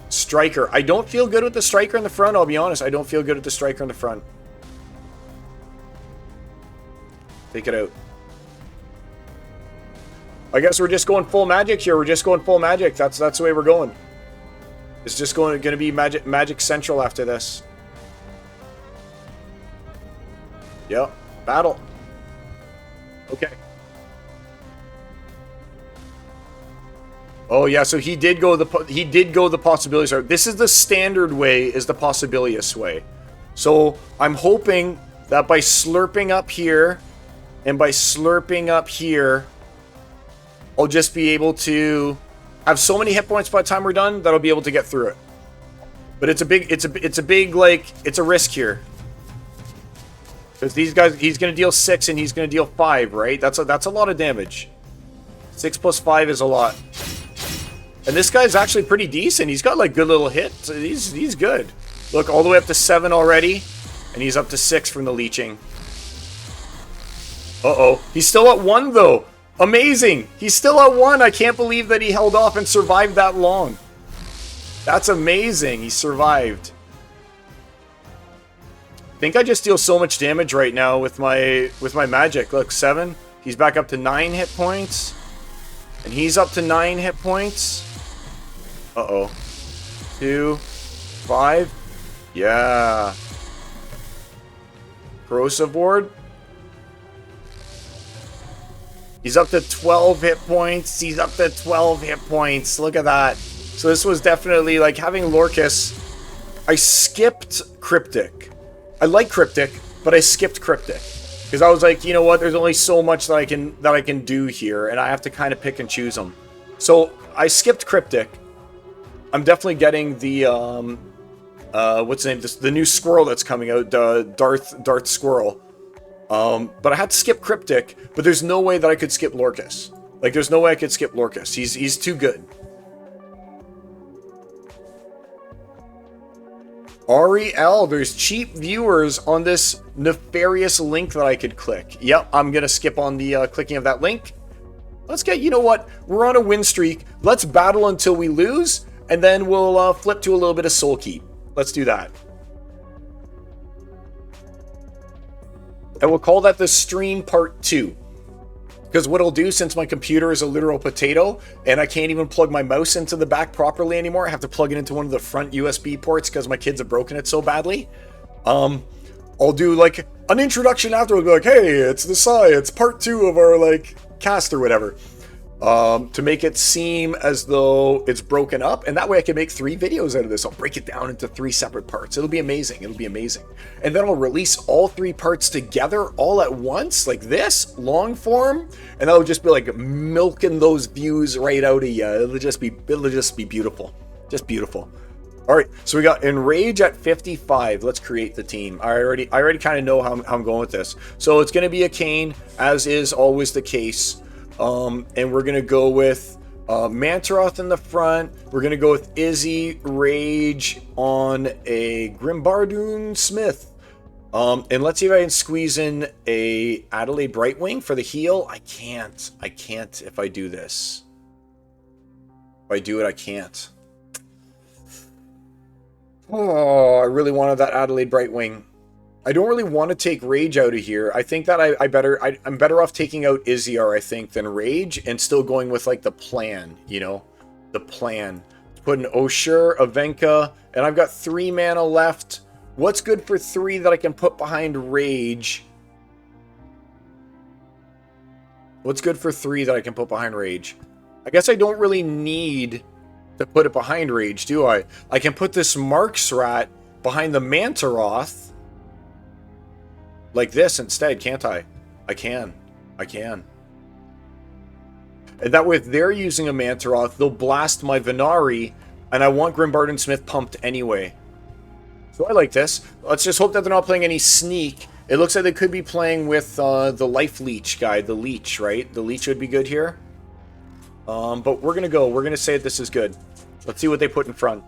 S1: Striker. I don't feel good with the Striker in the front, I'll be honest. I don't feel good with the Striker in the front. Take it out. I guess we're just going full magic here. We're just going full magic. That's the way we're going. It's just going to be magic central after this. Yep. Battle. Okay. Oh yeah, so he did go the possibilities route. This is the standard way, is the possibilious way. So I'm hoping that by slurping up here and by slurping up here, I'll just be able to have so many hit points by the time we're done that I'll be able to get through it. But it's a big like, it's a risk here. Because these guys, he's going to deal 6 and he's going to deal 5, right? That's a lot of damage. 6 plus 5 is a lot. And this guy's actually pretty decent. He's got like good little hits. He's good. Look, all the way up to 7 already. And he's up to 6 from the leeching. Uh-oh. He's still at 1 though. Amazing. He's still at 1. I can't believe that he held off and survived that long. That's amazing. He survived. I think I just deal so much damage right now with my magic. Look, 7. He's back up to 9 hit points. And he's up to 9 hit points. Uh-oh. 2, 5. Yeah. Corrosive Ward. He's up to 12 hit points. He's up to 12 hit points. Look at that. So this was definitely like having Lorcus. I skipped Cryptic. I like Cryptic, but I skipped Cryptic. Because I was like, you know what, there's only so much that I can do here, and I have to kind of pick and choose them. So I skipped Cryptic. I'm definitely getting the what's the name? The new squirrel that's coming out, Darth Squirrel. But I had to skip Cryptic, but there's no way that I could skip Lorcus. Like, there's no way I could skip Lorcus. He's too good. Ariel, there's cheap viewers on this nefarious link that I could click. Yep, I'm going to skip on the clicking of that link. Let's get, you know what? We're on a win streak. Let's battle until we lose, and then we'll flip to a little bit of Soul Keep. Let's do that. And we'll call that the stream part 2. Because what I'll do, since my computer is a literal potato, and I can't even plug my mouse into the back properly anymore, I have to plug it into one of the front USB ports because my kids have broken it so badly. I'll do like an introduction after. We'll be like, hey, it's the Psy, it's part 2 of our like cast or whatever. To make it seem as though it's broken up, and that way I can make 3 videos out of this. I'll break it down into 3 separate parts. It'll be amazing. It'll be amazing. And then I'll release all 3 parts together all at once, like this, long form, and that'll just be like milking those views right out of you. It'll just be beautiful. Just beautiful. All right, so we got Enrage at 55. Let's create the team. I already kind of know how I'm going with this. So it's going to be a Kane, as is always the case. And we're going to go with Mantaroth in the front. We're going to go with Izzy, Rage on a Grimbardoon Smith. And let's see if I can squeeze in a Adelaide Brightwing for the heal. I can't if I do this. If I do it, I can't. Oh, I really wanted that Adelaide Brightwing. I don't really want to take Rage out of here. I think that I'm better off taking out Izzyar, I think, than Rage, and still going with like the plan, you know, the plan. Put an Oshur, a Venka, and I've got 3 mana left. What's good for 3 that I can put behind Rage? What's good for 3 that I can put behind Rage? I guess I don't really need to put it behind Rage, do I? I can put this Marksrat behind the Mantaroth. Like this instead, can't I? I can. And that way, if they're using a Mantaroth, they'll blast my Venari, and I want Grimbardoon Smith pumped anyway. So I like this. Let's just hope that they're not playing any Sneak. It looks like they could be playing with the Life Leech guy, the Leech, right? The Leech would be good here. But we're going to go. We're going to say that this is good. Let's see what they put in front.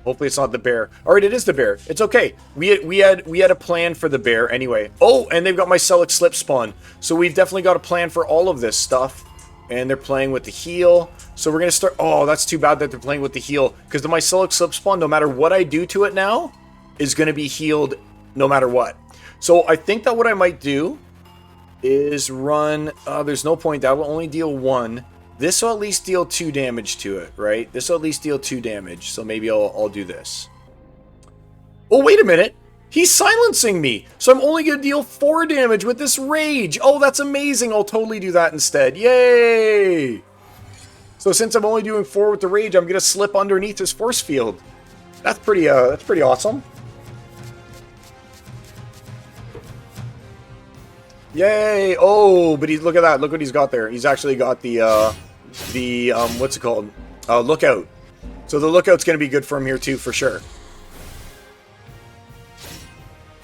S1: Hopefully it's not the bear. All right, it is the bear. It's okay. We had a plan for the bear anyway. Oh, and they've got my Celic Slip Spawn. So we've definitely got a plan for all of this stuff. And they're playing with the heal. So we're going to start... Oh, that's too bad that they're playing with the heal. Because the my Celic Slip Spawn, no matter what I do to it now, is going to be healed no matter what. So I think that what I might do is run... there's no point. That will only deal 1. This will at least deal 2 damage to it, right? This will at least deal 2 damage, so maybe I'll do this. Oh, wait a minute! He's silencing me! So I'm only going to deal 4 damage with this Rage! Oh, that's amazing! I'll totally do that instead. Yay! So since I'm only doing 4 with the Rage, I'm going to slip underneath his force field. That's pretty awesome. Yay! Oh, but look at that. Look what he's got there. He's actually got the what's it called? Lookout. So the Lookout's going to be good for him here too, for sure.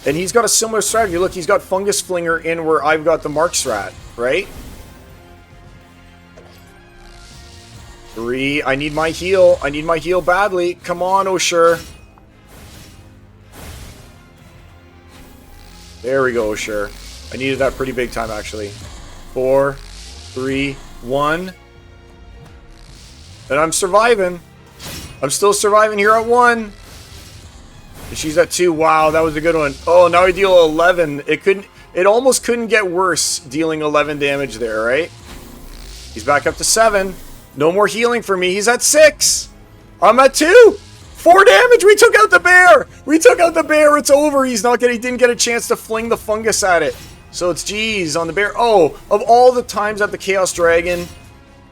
S1: And he's got a similar strategy. Look, he's got Fungus Flinger in where I've got the Marksrat, right? 3. I need my heal. I need my heal badly. Come on, Oshur. There we go, Oshur. I needed that pretty big time, actually. 4, 3, 1. And I'm surviving. I'm still surviving here at 1. And she's at 2. Wow, that was a good one. Oh, now I deal 11. It almost couldn't get worse dealing 11 damage there, right? He's back up to 7. No more healing for me. He's at 6. I'm at 2. 4 damage! We took out the bear! We took out the bear! It's over! He didn't get a chance to fling the fungus at it. So it's G's on the bear. Oh, of all the times that the Chaos Dragon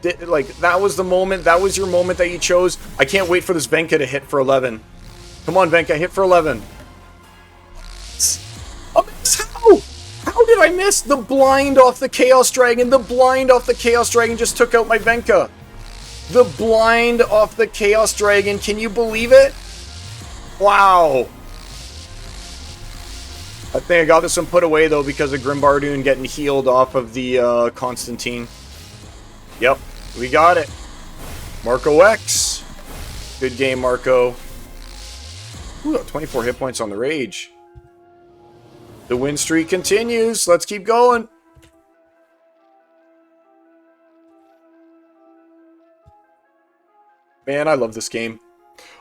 S1: did, like, that was the moment, that was your moment that you chose. I can't wait for this Venka to hit for 11. Come on, Venka, hit for 11. Oh, how did I miss? The blind off the Chaos Dragon. The blind off the Chaos Dragon just took out my Venka. The blind off the Chaos Dragon. Can you believe it? Wow. I think I got this one put away, though, because of Grimbardoon getting healed off of the Constantine. Yep, we got it. Marco X. Good game, Marco. Ooh, 24 hit points on the Rage. The win streak continues. Let's keep going. Man, I love this game.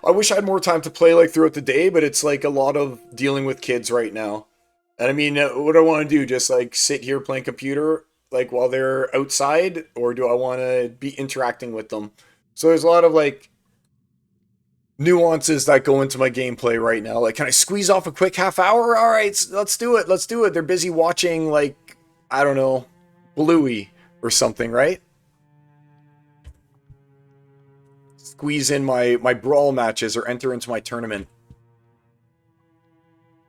S1: I wish I had more time to play like throughout the day, but it's like a lot of dealing with kids right now. And I mean, what do I want to do? Just like sit here playing computer like while they're outside? Or do I want to be interacting with them? So there's a lot of like nuances that go into my gameplay right now. Like, can I squeeze off a quick half hour? All right, let's do it. Let's do it. They're busy watching like, I don't know, Bluey or something, right? Squeeze in my brawl matches or enter into my tournament.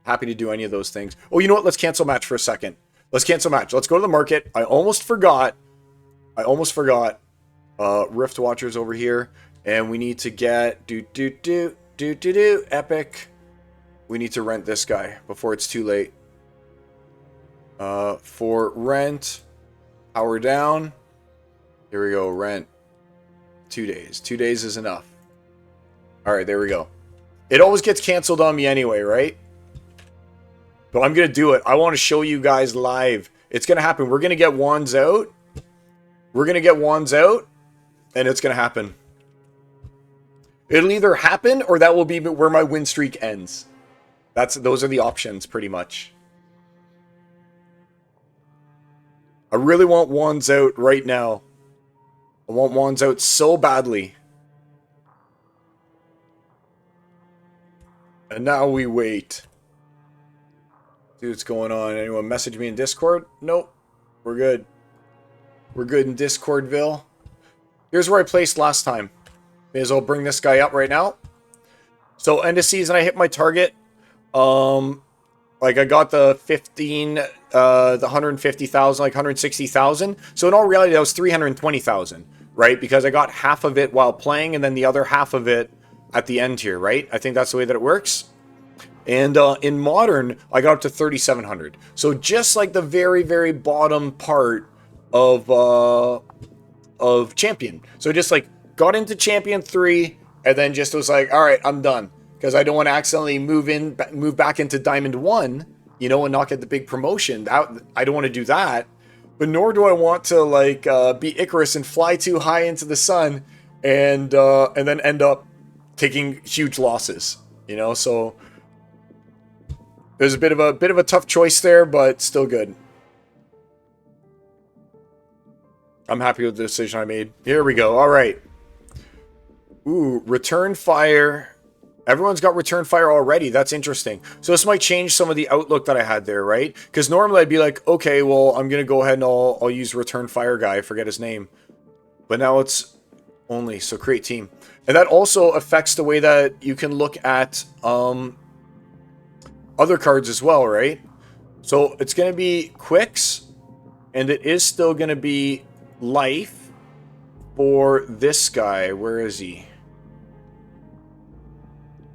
S1: Happy to do any of those things. Oh, you know what? Let's cancel match for a second. Let's cancel match. Let's go to the market. I almost forgot. Rift Watchers over here. And we need to get... Epic. We need to rent this guy before it's too late. For rent. Power down. Here we go. Rent. 2 days. 2 days is enough. Alright, there we go. It always gets canceled on me anyway, right? But I'm going to do it. I want to show you guys live. It's going to happen. We're going to get wands out. We're going to get wands out. And it's going to happen. It'll either happen or that will be where my win streak ends. Those are the options, pretty much. I really want wands out right now. I want wands out so badly. And now we wait. See what's going on. Anyone message me in Discord? Nope. We're good. We're good in Discordville. Here's where I placed last time. May as well bring this guy up right now. So end of season, I hit my target. Like I got the 150,000, like 160,000. So in all reality, that was 320,000, right? Because I got half of it while playing and then the other half of it at the end here, right? I think that's the way that it works. And in Modern, I got up to 3,700. So just like the very, very bottom part of Champion. So just like got into Champion 3 and then just was like, all right, I'm done. Because I don't want to accidentally move back into Diamond 1, you know, and not get the big promotion. I don't want to do that. But nor do I want to like be Icarus and fly too high into the sun and then end up taking huge losses, you know. So there's a bit of a tough choice there, but still good. I'm happy with the decision I made. Here we go. All right. Ooh, return fire. Everyone's got return fire already. That's interesting. So this might change some of the outlook that I had there, right? Because normally I'd be like, okay, well, I'm going to go ahead and I'll use return fire guy. I forget his name. But now it's only, so create team. And that also affects the way that you can look at other cards as well, right? So it's going to be quicks, and it is still going to be life for this guy. Where is he?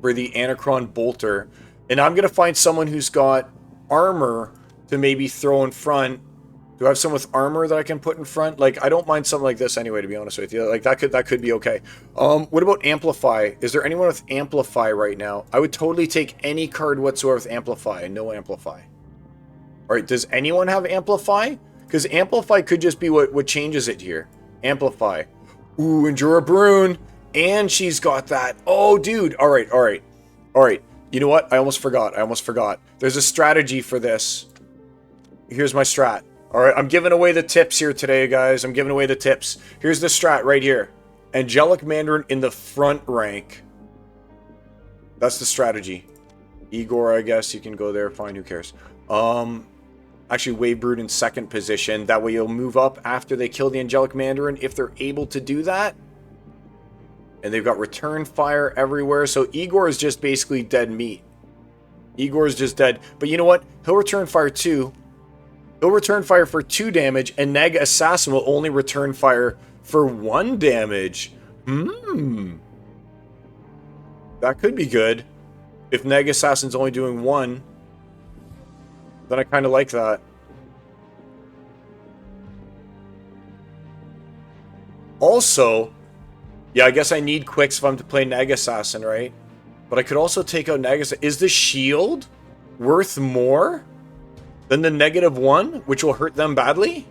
S1: For the Anachron Bolter. And I'm going to find someone who's got armor to maybe throw in front. Do I have someone with armor that I can put in front? Like, I don't mind something like this anyway, to be honest with you. Like, that could be okay. What about Amplify? Is there anyone with Amplify right now? I would totally take any card whatsoever with Amplify. No Amplify. Alright, does anyone have Amplify? Because Amplify could just be what changes it here. Amplify. Ooh, Endura Brune. And she's got that. Oh, dude. Alright, alright. Alright. You know what? I almost forgot. There's a strategy for this. Here's my strat. Alright, I'm giving away the tips here today, guys. I'm giving away the tips. Here's the strat right here. Angelic Mandarin in the front rank. That's the strategy. Igor, I guess you can go there. Fine, who cares? Actually, Wave Brood in second position. That way you'll move up after they kill the Angelic Mandarin if they're able to do that. And they've got return fire everywhere. So Igor is just basically dead meat. Igor is just dead. But you know what? He'll return fire too. He'll return fire for 2 damage. And Neg Assassin will only return fire for 1 damage. That could be good. If Neg Assassin's only doing 1, then I kind of like that. Also, yeah, I guess I need quicks if I'm to play Neg Assassin, right? But I could also take out Neg Assassin. Is the shield worth more than the -1, which will hurt them badly?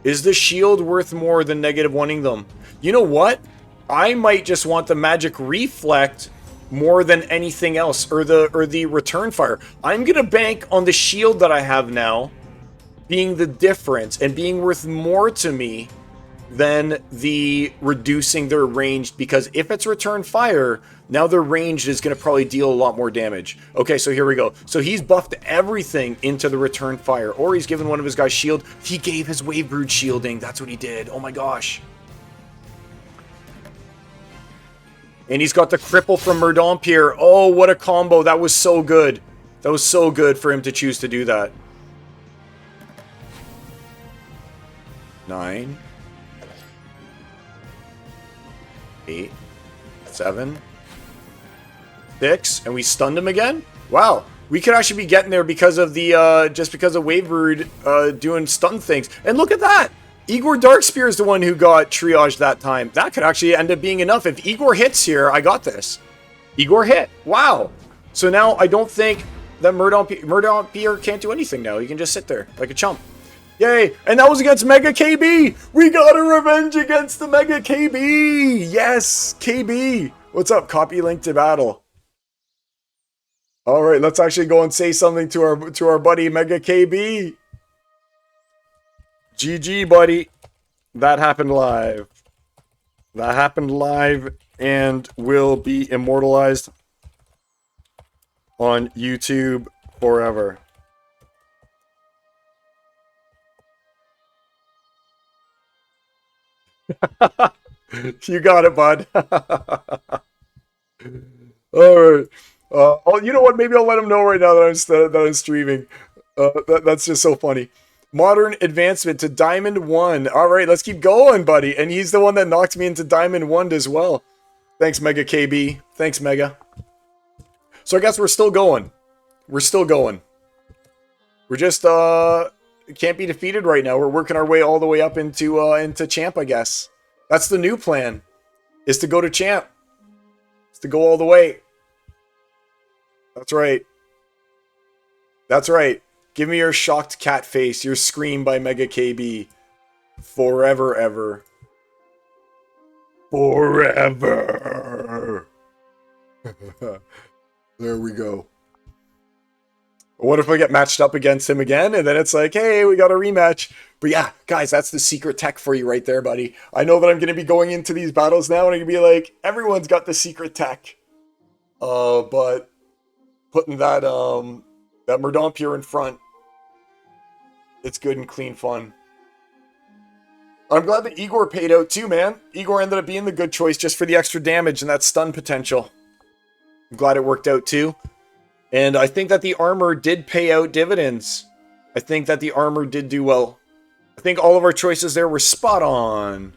S1: Is the shield worth more than -1ing them? You know what? I might just want the magic reflect more than anything else, or the return fire. I'm gonna bank on the shield that I have now being the difference and being worth more to me than the reducing their range, because if it's return fire, now their range is going to probably deal a lot more damage. Okay, so here we go. So he's buffed everything into the return fire, or he's given one of his guys shield. He gave his Wave Brood shielding. That's what he did. Oh my gosh. And he's got the cripple from Murdompier. Oh, what a combo. That was so good. That was so good for him to choose to do that. 9, 8, 7, 6, and we stunned him again? Wow. We could actually be getting there because of the, just because of Wave Brood doing stun things. And look at that! Igor Darkspear is the one who got triaged that time. That could actually end up being enough. If Igor hits here, I got this. Igor hit. Wow. So now I don't think that Murdompier can't do anything now. He can just sit there like a chump. Yay. And that was against Mega KB. We got a revenge against the Mega KB. Yes, KB. What's up? Copy link to battle. All right, let's actually go and say something to our buddy Mega KB. GG, buddy. That happened live. That happened live and will be immortalized on YouTube forever. You got it, bud. All right. Oh, you know what? Maybe I'll let him know right now that I'm streaming. That's just so funny. Modern advancement to Diamond 1. All right, let's keep going, buddy. And he's the one that knocked me into Diamond 1 as well. Thanks, Mega KB. Thanks, Mega. So I guess we're still going. We're still going. We're just can't be defeated right now. We're working our way all the way up into champ, I guess. That's the new plan. Is to go to champ. Is to go all the way. That's right. That's right. Give me your shocked cat face, your scream by Mega KB. Forever, ever. Forever. There we go. What if I get matched up against him again? And then it's like, hey, we got a rematch. But yeah, guys, that's the secret tech for you right there, buddy. I know that I'm going to be going into these battles now and I'm going to be like, everyone's got the secret tech. But putting that Murdompier in front, it's good and clean fun. I'm glad that Igor paid out too, man. Igor ended up being the good choice just for the extra damage and that stun potential. I'm glad it worked out too. And I think that the armor did pay out dividends. I think that the armor did do well. I think all of our choices there were spot on.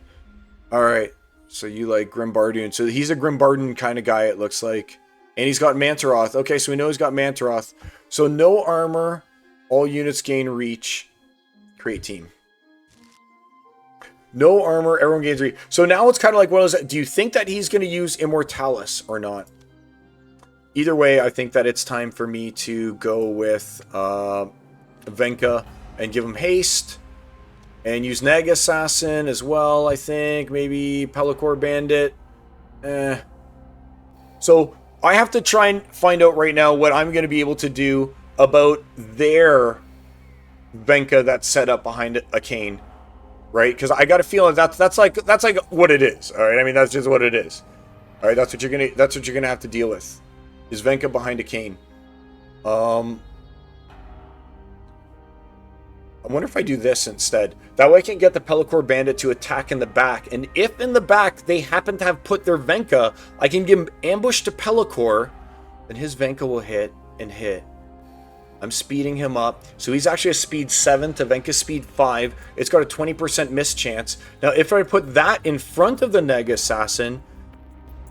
S1: Alright, so you like Grimbardian. So he's a Grimbardian kind of guy, it looks like. And he's got Mantaroth. Okay, so we know he's got Mantaroth. So no armor, all units gain reach. Create team. No armor, everyone gains reach. So now it's kind of like, what is that? Do you think that he's going to use Immortalis or not? Either way, I think that it's time for me to go with Venka and give him haste. And use Neg Assassin as well, I think. Maybe Pelacor Bandit. So I have to try and find out right now what I'm going to be able to do about their Venka that's set up behind a cane. Right? Because I got a feeling that's like what it is. Alright, I mean, that's just what it is. All right, that's what you're gonna have to deal with. Is Venka behind a cane? I wonder if I do this instead. That way I can get the Pelacor Bandit to attack in the back. And if in the back they happen to have put their Venka, I can give him ambush to Pelacor. Then his Venka will hit and hit. I'm speeding him up. So he's actually a speed 7 to Venka's speed 5. It's got a 20% miss chance. Now if I put that in front of the Neg Assassin,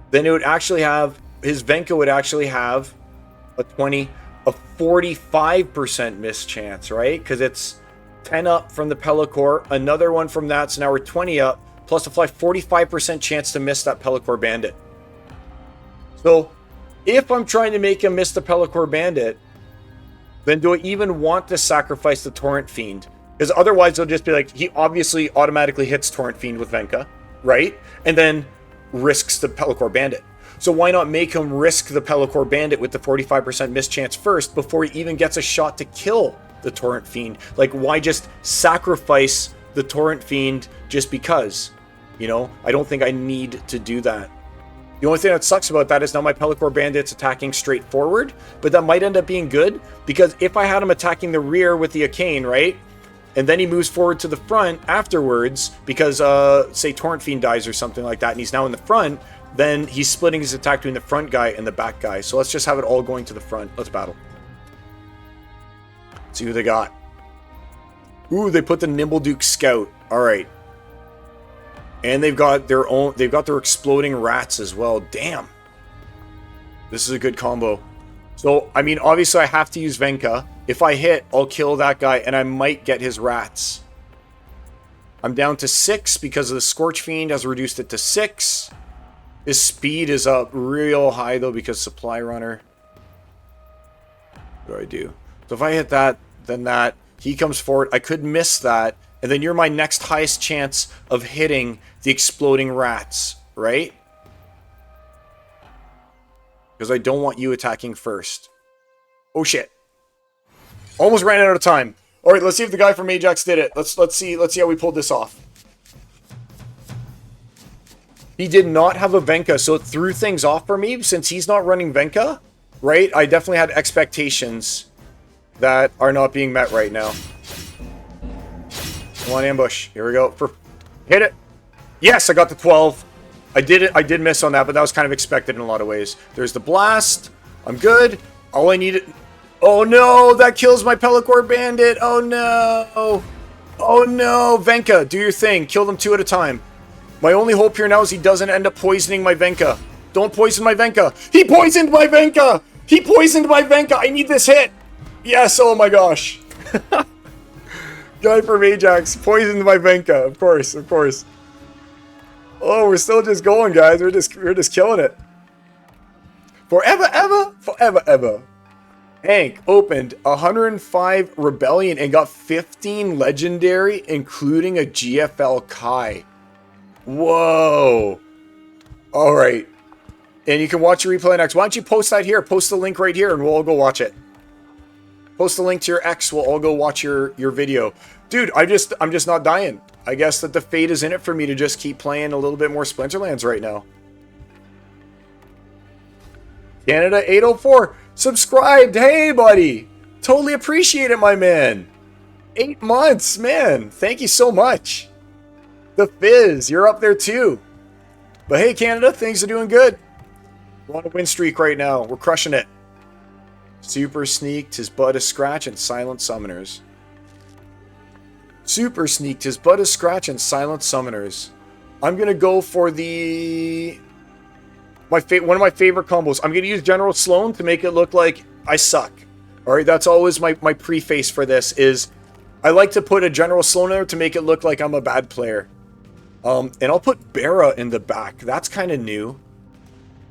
S1: then it would actually have, his Venka would actually have a 45% miss chance, right? Because it's 10 up from the Pelacor, another one from that, so now we're 20 up, plus a 45% chance to miss that Pelacor Bandit. So, if I'm trying to make him miss the Pelacor Bandit, then do I even want to sacrifice the Torrent Fiend? Because otherwise it'll just be like, he obviously automatically hits Torrent Fiend with Venka, right? And then risks the Pelacor Bandit. So why not make him risk the Pelacor Bandit with the 45% miss chance first before he even gets a shot to kill the Torrent Fiend? Like, why just sacrifice the Torrent Fiend just because? You know, I don't think I need to do that. The only thing that sucks about that is now my Pelacor Bandit's attacking straight forward, but that might end up being good, because if I had him attacking the rear with the Arcane, right, and then he moves forward to the front afterwards, because, say, Torrent Fiend dies or something like that, and he's now in the front, then he's splitting his attack between the front guy and the back guy. So let's just have it all going to the front. Let's battle. See who they got. Ooh, they put the Nimble Duke Scout. All right. And they've got their exploding rats as well. Damn. This is a good combo. So, I mean, obviously I have to use Venka. If I hit, I'll kill that guy and I might get his rats. I'm down to 6 because of the Scorch Fiend has reduced it to 6. His speed is up real high though because Supply Runner. What do I do? So if I hit that, then that. He comes forward. I could miss that. And then you're my next highest chance of hitting the exploding rats, right? Because I don't want you attacking first. Oh shit. Almost ran out of time. Alright, let's see if the guy from Ajax did it. Let's see how we pulled this off. He did not have a Venka, so it threw things off for me. Since he's not running Venka, right? I definitely had expectations that are not being met right now. Come on, ambush. Here we go. Hit it. Yes, I got the 12. I did it. I did miss on that, but that was kind of expected in a lot of ways. There's the blast. I'm good. All I needed... Oh no, that kills my Pelacor Bandit. Oh no. Oh no. Venka, do your thing. Kill them 2 at a time. My only hope here now is he doesn't end up poisoning my Venka. Don't poison my Venka. He poisoned my Venka. He poisoned my Venka. I need this hit. Yes, oh my gosh. Guy from Ajax poisoned my Venka. Of course, of course. Oh, we're still just going, guys. We're just killing it. Forever, ever, forever, ever. Hank opened 105 Rebellion and got 15 Legendary, including a GFL Kai. Whoa. All right. And you can watch your replay next. Why don't you post that here? Post the link right here and we'll all go watch it. Post the link to your ex. We'll all go watch your video. Dude, I'm just not dying. I guess that the fate is in it for me to just keep playing a little bit more Splinterlands right now. Canada 804 subscribed. Hey, buddy. Totally appreciate it, my man. 8 months, man. Thank you so much. The Fizz, you're up there too. But hey, Canada, things are doing good. We're on a win streak right now. We're crushing it. Super Sneaked, his butt a scratch, and Silent Summoners. Super Sneaked, his butt a scratch, and Silent Summoners. I'm going to go for the... one of my favorite combos. I'm going to use General Sloan to make it look like I suck. Alright, that's always my preface for this, is I like to put a General Sloan there to make it look like I'm a bad player. And I'll put Bera in the back. That's kind of new.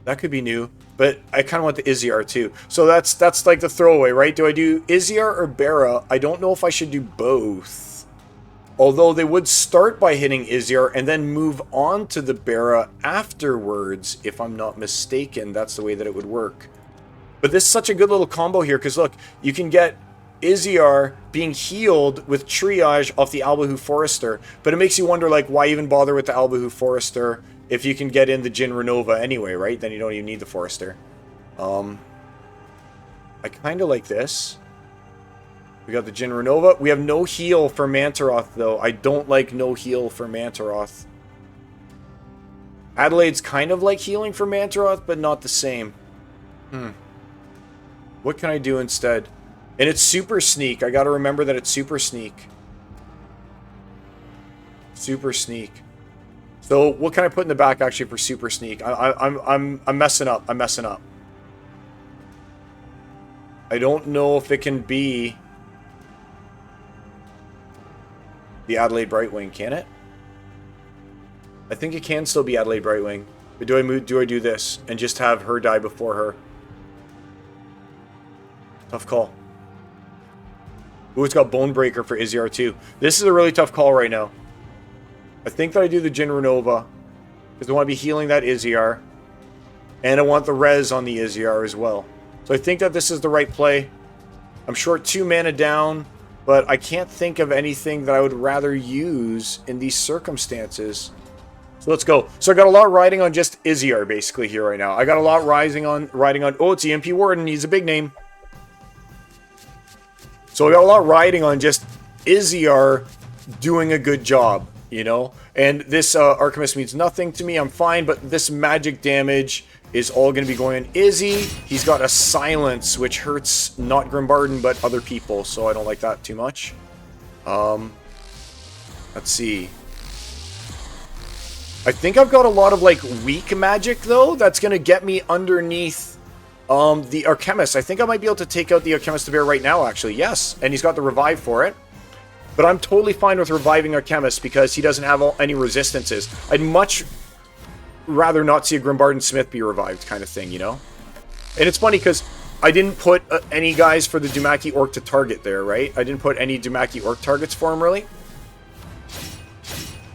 S1: That could be new. But I kind of want the Iziar too. So that's like the throwaway, right? Do I do Iziar or Bera? I don't know if I should do both. Although they would start by hitting Iziar and then move on to the Bera afterwards, if I'm not mistaken. That's the way that it would work. But this is such a good little combo here, because look, you can get Iziar being healed with Triage off the Albahu Forester, but it makes you wonder, like, why even bother with the Albahu Forester if you can get in the Jin Renova anyway, right? Then you don't even need the Forester. I kind of like this. We got the Jin Renova. We have no heal for Mantaroth, though. I don't like no heal for Mantaroth. Adelaide's kind of like healing for Mantaroth, but not the same. What can I do instead? And it's Super Sneak. I gotta remember that it's Super Sneak. Super Sneak. So what can I put in the back actually for Super Sneak? I'm messing up. I'm messing up. I don't know if it can be the Adelaide Brightwing, can it? I think it can still be Adelaide Brightwing. But do I do this and just have her die before her? Tough call. Ooh, it's got Bonebreaker for Iziar too. This is a really tough call right now. I think that I do the Jin Renova because I want to be healing that Iziar. And I want the res on the Iziar as well. So I think that this is the right play. I'm short 2 mana down, but I can't think of anything that I would rather use in these circumstances. So let's go. So I got a lot riding on just Iziar basically here right now. I got a lot riding on oh, it's EMP Warden. He's a big name. So I got a lot riding on just Iziar doing a good job, you know? And this Archimist means nothing to me. I'm fine, but this magic damage is all going to be going on Izzy. He's got a silence, which hurts not Grimbarden, but other people, so I don't like that too much. Let's see. I think I've got a lot of, like, weak magic, though, that's going to get me underneath the Archimist. I think I might be able to take out the Archimist Bear right now, actually. Yes, and he's got the revive for it. But I'm totally fine with reviving Archimist because he doesn't have any resistances. I'd much rather not see a Grimbarden Smith be revived kind of thing, you know? And it's funny because I didn't put any guys for the Dumaki Orc to target there, right? I didn't put any Dumaki Orc targets for him, really.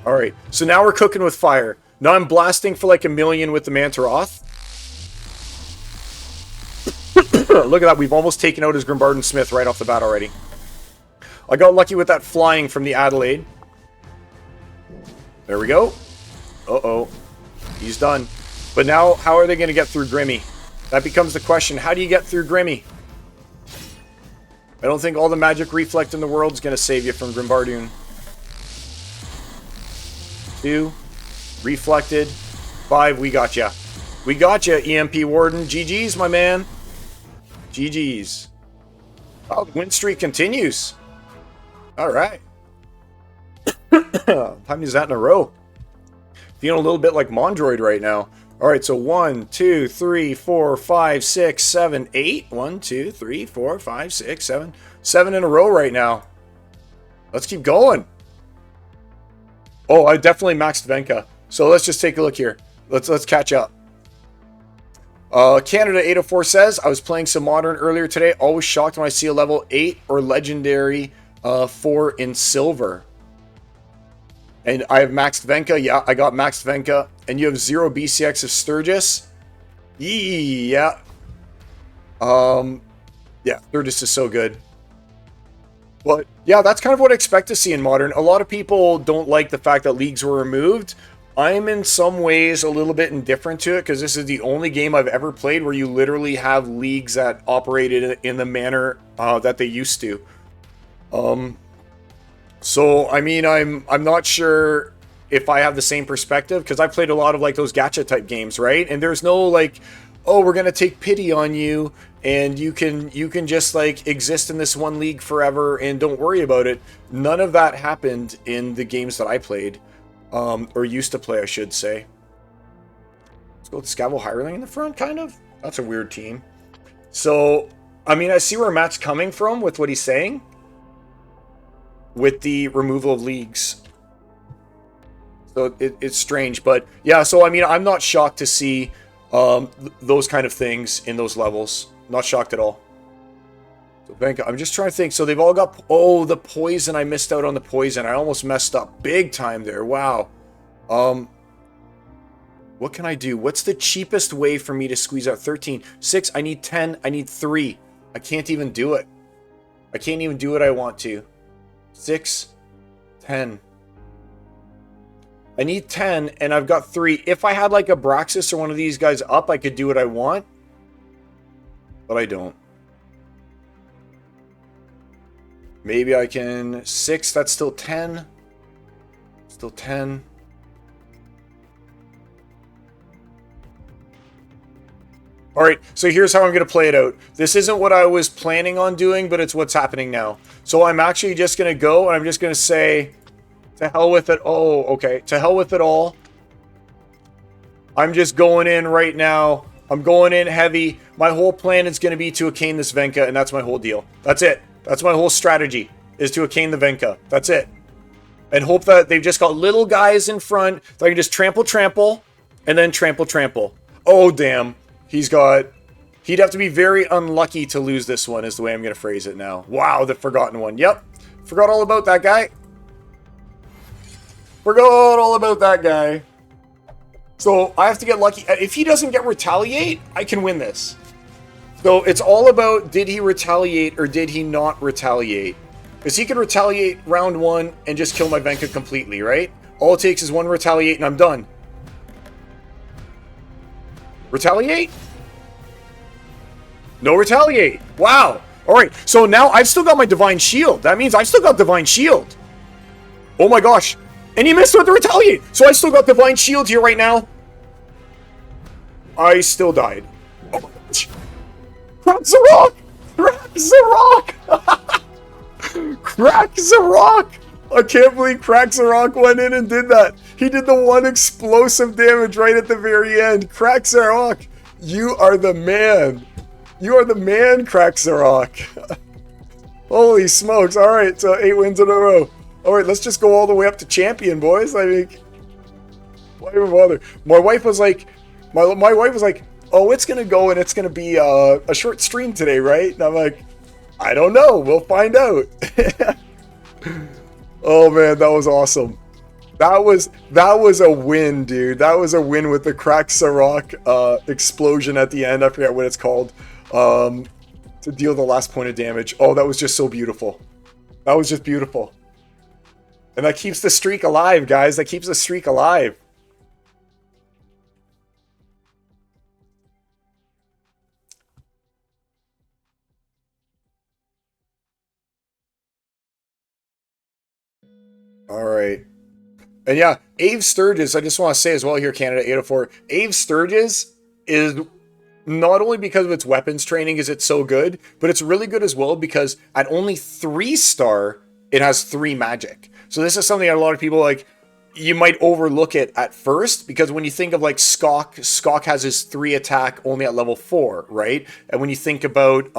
S1: Alright, so now we're cooking with fire. Now I'm blasting for like 1,000,000 with the Mantaroth. Look at that, we've almost taken out his Grimbarden Smith right off the bat already. I got lucky with that flying from the Adelaide. There we go. Uh-oh. He's done. But now, how are they going to get through Grimmy? That becomes the question. How do you get through Grimmy? I don't think all the magic reflect in the world is going to save you from Grimbardoon. 2. Reflected. 5. We got ya. We got ya, EMP Warden. GG's, my man. GG's. Oh, the win streak continues. Alright. How many is that in a row? Feeling a little bit like Mondroid right now. Alright, so 1, 2, 3, 4, 5, 6, 7, 8. 1, 2, 3, 4, 5, 6, 7. 7 in a row right now. Let's keep going. Oh, I definitely maxed Venka. So let's just take a look here. Let's catch up. Canada 804 says, I was playing some Modern earlier today. Always shocked when I see a level 8 or Legendary 4 in Silver. And I have maxed Venka. Yeah, I got maxed Venka. And you have 0 BCX of Sturgis. Yeah. Yeah, Sturgis is so good. But yeah, that's kind of what I expect to see in Modern. A lot of people don't like the fact that leagues were removed. I'm in some ways a little bit indifferent to it because this is the only game I've ever played where you literally have leagues that operated in the manner that they used to. So, I mean, I'm not sure if I have the same perspective, because I played a lot of, like, those gacha type games, right? And there's no, like, oh, we're gonna take pity on you, and you can just, like, exist in this one league forever, and don't worry about it. None of that happened in the games that I played, or used to play, I should say. Let's go with Scavo Hireling in the front, kind of? That's a weird team. So, I mean, I see where Matt's coming from with what he's saying. With the removal of leagues. So it's strange, but yeah, so I mean, I'm not shocked to see those kind of things in those levels. Not shocked at all. So Venka, I'm just trying to think. So they've all got, oh, the poison. I missed out on the poison. I almost messed up big time there. Wow. What can I do? What's the cheapest way for me to squeeze out 13? 6, I need 10, I need 3. I can't even do it. I can't even do what I want to. 6, 10. I need 10, and I've got 3. If I had like a Braxis or one of these guys up, I could do what I want. But I don't. Maybe I can... 6, that's still 10. Still 10. Alright, so here's how I'm going to play it out. This isn't what I was planning on doing, but it's what's happening now. So I'm actually just going to go, and I'm just going to say... To hell with it. Oh, okay. To hell with it all. I'm just going in right now. I'm going in heavy. My whole plan is going to be to Arcane this Venka, and that's my whole deal. That's it. That's my whole strategy, is to Arcane the Venka. That's it. And hope that they've just got little guys in front that I can just trample, and then trample. Oh, damn. He'd have to be very unlucky to lose this one, is the way I'm going to phrase it now. Wow, the forgotten one. Yep. Forgot all about that guy. Forgot all about that guy. So I have to get lucky. If he doesn't get retaliate, I can win this. So it's all about, did he retaliate or did he not retaliate? Because he can retaliate round 1 and just kill my Venka completely, right? All it takes is one retaliate and I'm done. Retaliate? No retaliate. Wow. Alright, so now I've still got my Divine Shield. That means I've still got Divine Shield. Oh my gosh. And he missed with the retaliate. So I still got Divine Shield here right now. I still died. Oh, cracks the rock! Cracks the rock! Cracks the rock! I can't believe Cracks the Rock went in and did that. He did the one explosive damage right at the very end. Cracks the Rock, you are the man. You are the man, Cracks the Rock. Holy smokes. Alright, so 8 wins in a row. Alright, let's just go all the way up to champion, boys. I mean, why even bother? My wife was like, my wife was like, oh, it's going to go and it's going to be a short stream today, right? And I'm like, I don't know. We'll find out. Oh, man, that was awesome. That was a win, dude. That was a win with the Cracks the Rock explosion at the end. I forget what it's called. To deal the last point of damage. Oh, that was just so beautiful. That was just beautiful. And that keeps the streak alive, guys. That keeps the streak alive. All right. And yeah, Ave Sturgis, I just want to say as well here, Canada 804. Ave Sturgis is not only because of its weapons training is it so good, but it's really good as well because at only 3-star, it has 3 magic. So this is something that a lot of people like, you might overlook it at first because when you think of like Skok has his 3 attack only at level 4, right? And when you think about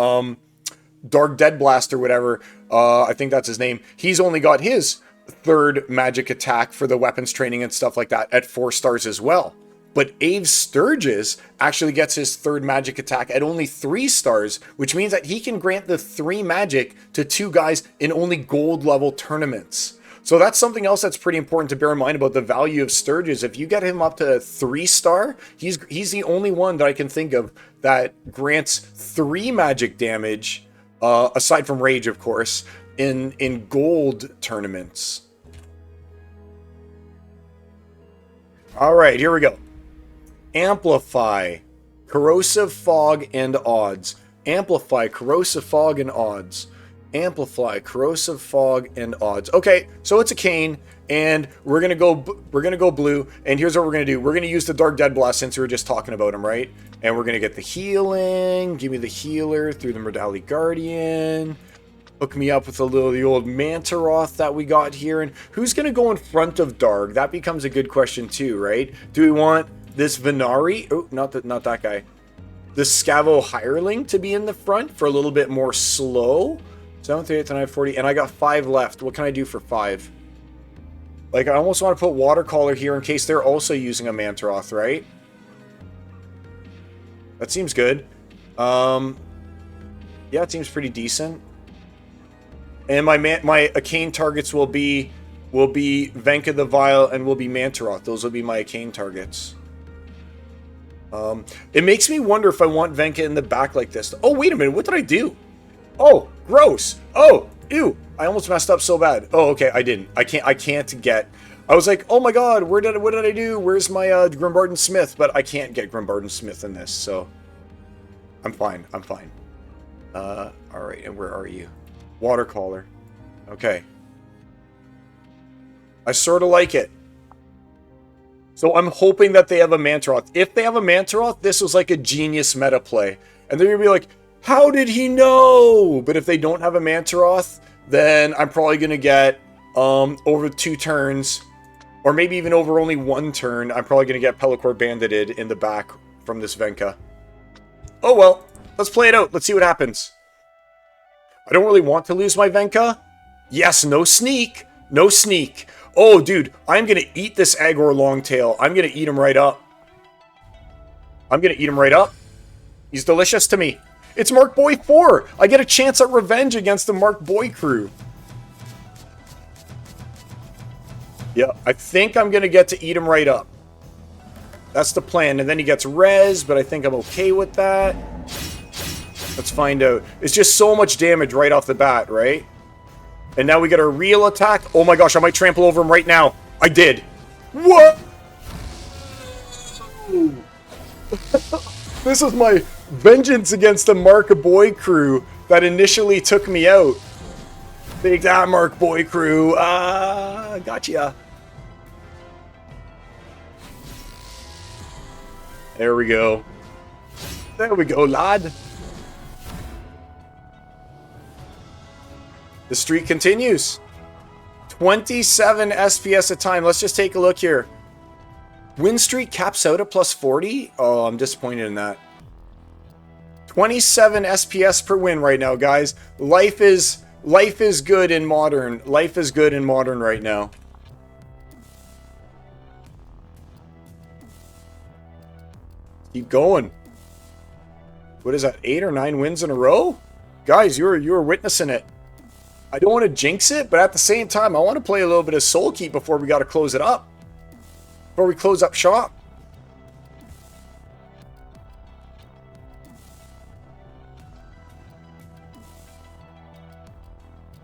S1: Dark Dead Blast or whatever, I think that's his name, he's only got his 3rd magic attack for the weapons training and stuff like that at 4 stars as well. But Ave Sturgis actually gets his 3rd magic attack at only 3 stars, which means that he can grant the 3 magic to 2 guys in only gold level tournaments. So that's something else that's pretty important to bear in mind about the value of Sturgis. If you get him up to 3-star, he's the only one that I can think of that grants 3 magic damage, aside from Rage, of course, in gold tournaments. All right, here we go. Amplify, Corrosive Fog, and Odds. Amplify, Corrosive Fog, and Odds. Amplify, Corrosive Fog, and Odds. Okay, so it's a cane, and we're gonna go blue. And here's what we're gonna do: we're gonna use the Dark Dead Blast since we were just talking about him, right? And we're gonna get the healing. Give me the healer through the Merdali Guardian. Hook me up with the old Mantaroth that we got here. And who's gonna go in front of Darg? That becomes a good question too, right? Do we want this Venari? Oh, not that guy. The Scavo Hireling to be in the front for a little bit more slow. 7th, 8th, and 9th, 40. And I got 5 left. What can I do for 5? Like, I almost want to put Watercaller here in case they're also using a Mantaroth, right? That seems good. Yeah, it seems pretty decent. And my Arcane targets will be Venka the Vile and will be Mantaroth. Those will be my Arcane targets. It makes me wonder if I want Venka in the back like this. Oh, wait a minute. What did I do? Oh, gross. Oh, ew. I almost messed up so bad. Oh, okay. I didn't. I can't get... I was like, oh my god, what did I do? Where's my Grimbarden Smith? But I can't get Grimbarden Smith in this, so I'm fine. I'm fine. Alright, and where are you? Watercaller. Okay. I sort of like it. So I'm hoping that they have a Mantaroth. If they have a Mantaroth, this was like a genius meta play. And they're going to be like, how did he know? But if they don't have a Mantaroth, then I'm probably going to get over 2 turns, or maybe even over only 1 turn, I'm probably going to get Pelacor Bandited in the back from this Venka. Oh well, let's play it out. Let's see what happens. I don't really want to lose my Venka. Yes, no sneak. No sneak. Oh, dude, I'm going to eat this Agor Longtail. I'm going to eat him right up. I'm going to eat him right up. He's delicious to me. It's Mark Boy 4. I get a chance at revenge against the Mark Boy crew. Yeah, I think I'm going to get to eat him right up. That's the plan. And then he gets res, but I think I'm okay with that. Let's find out. It's just so much damage right off the bat, right? And now we get a real attack. Oh my gosh, I might trample over him right now. I did. What? This is my vengeance against the Mark Boy crew that initially took me out. Take that, Mark Boy crew. Gotcha. There we go. There we go, lad. The streak continues. 27 SPS a time. Let's just take a look here. Win streak caps out at plus 40. Oh, I'm disappointed in that. 27 SPS per win right now, guys. Life is good in Modern. Life is good in Modern right now. Keep going. What is that? 8 or 9 wins in a row? Guys, you were witnessing it. I don't want to jinx it, but at the same time, I want to play a little bit of Soul Keep before we got to close it up. Before we close up shop.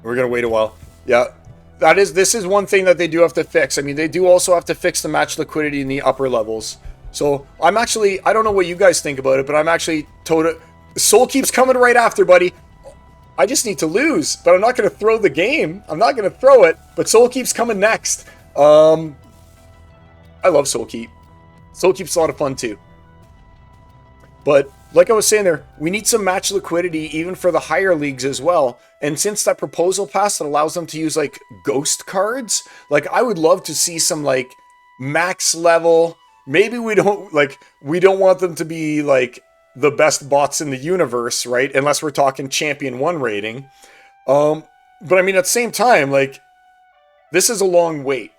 S1: We're going to wait a while. Yeah, this is one thing that they do have to fix. I mean, they do also have to fix the match liquidity in the upper levels. So I don't know what you guys think about it, but I'm actually total. Soul Keep's coming right after, buddy. I just need to lose, but I'm not going to throw the game. I'm not going to throw it, but Soul Keep's coming next. I love Soul Keep. Soul Keep's a lot of fun too. But like I was saying there, we need some match liquidity even for the higher leagues as well. And since that proposal pass that allows them to use like ghost cards, like I would love to see some like max level. Maybe we don't want them to be like the best bots in the universe, right? Unless we're talking champion 1 rating. But I mean, at the same time, like, this is a long wait.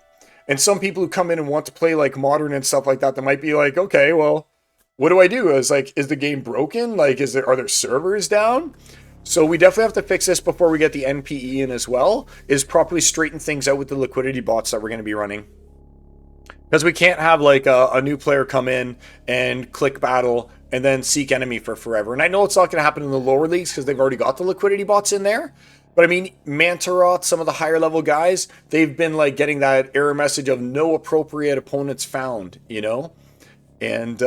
S1: And some people who come in and want to play like Modern and stuff like that, they might be like, okay, well, what do I do? Is the game broken? Like, are there servers down? So we definitely have to fix this before we get the NPE in as well, is properly straighten things out with the liquidity bots that we're going to be running. Because we can't have like a new player come in and click battle and then seek enemy for forever. And I know it's not going to happen in the lower leagues because they've already got the liquidity bots in there. But I mean, Mantaroth, some of the higher level guys, they've been like getting that error message of no appropriate opponents found, you know? And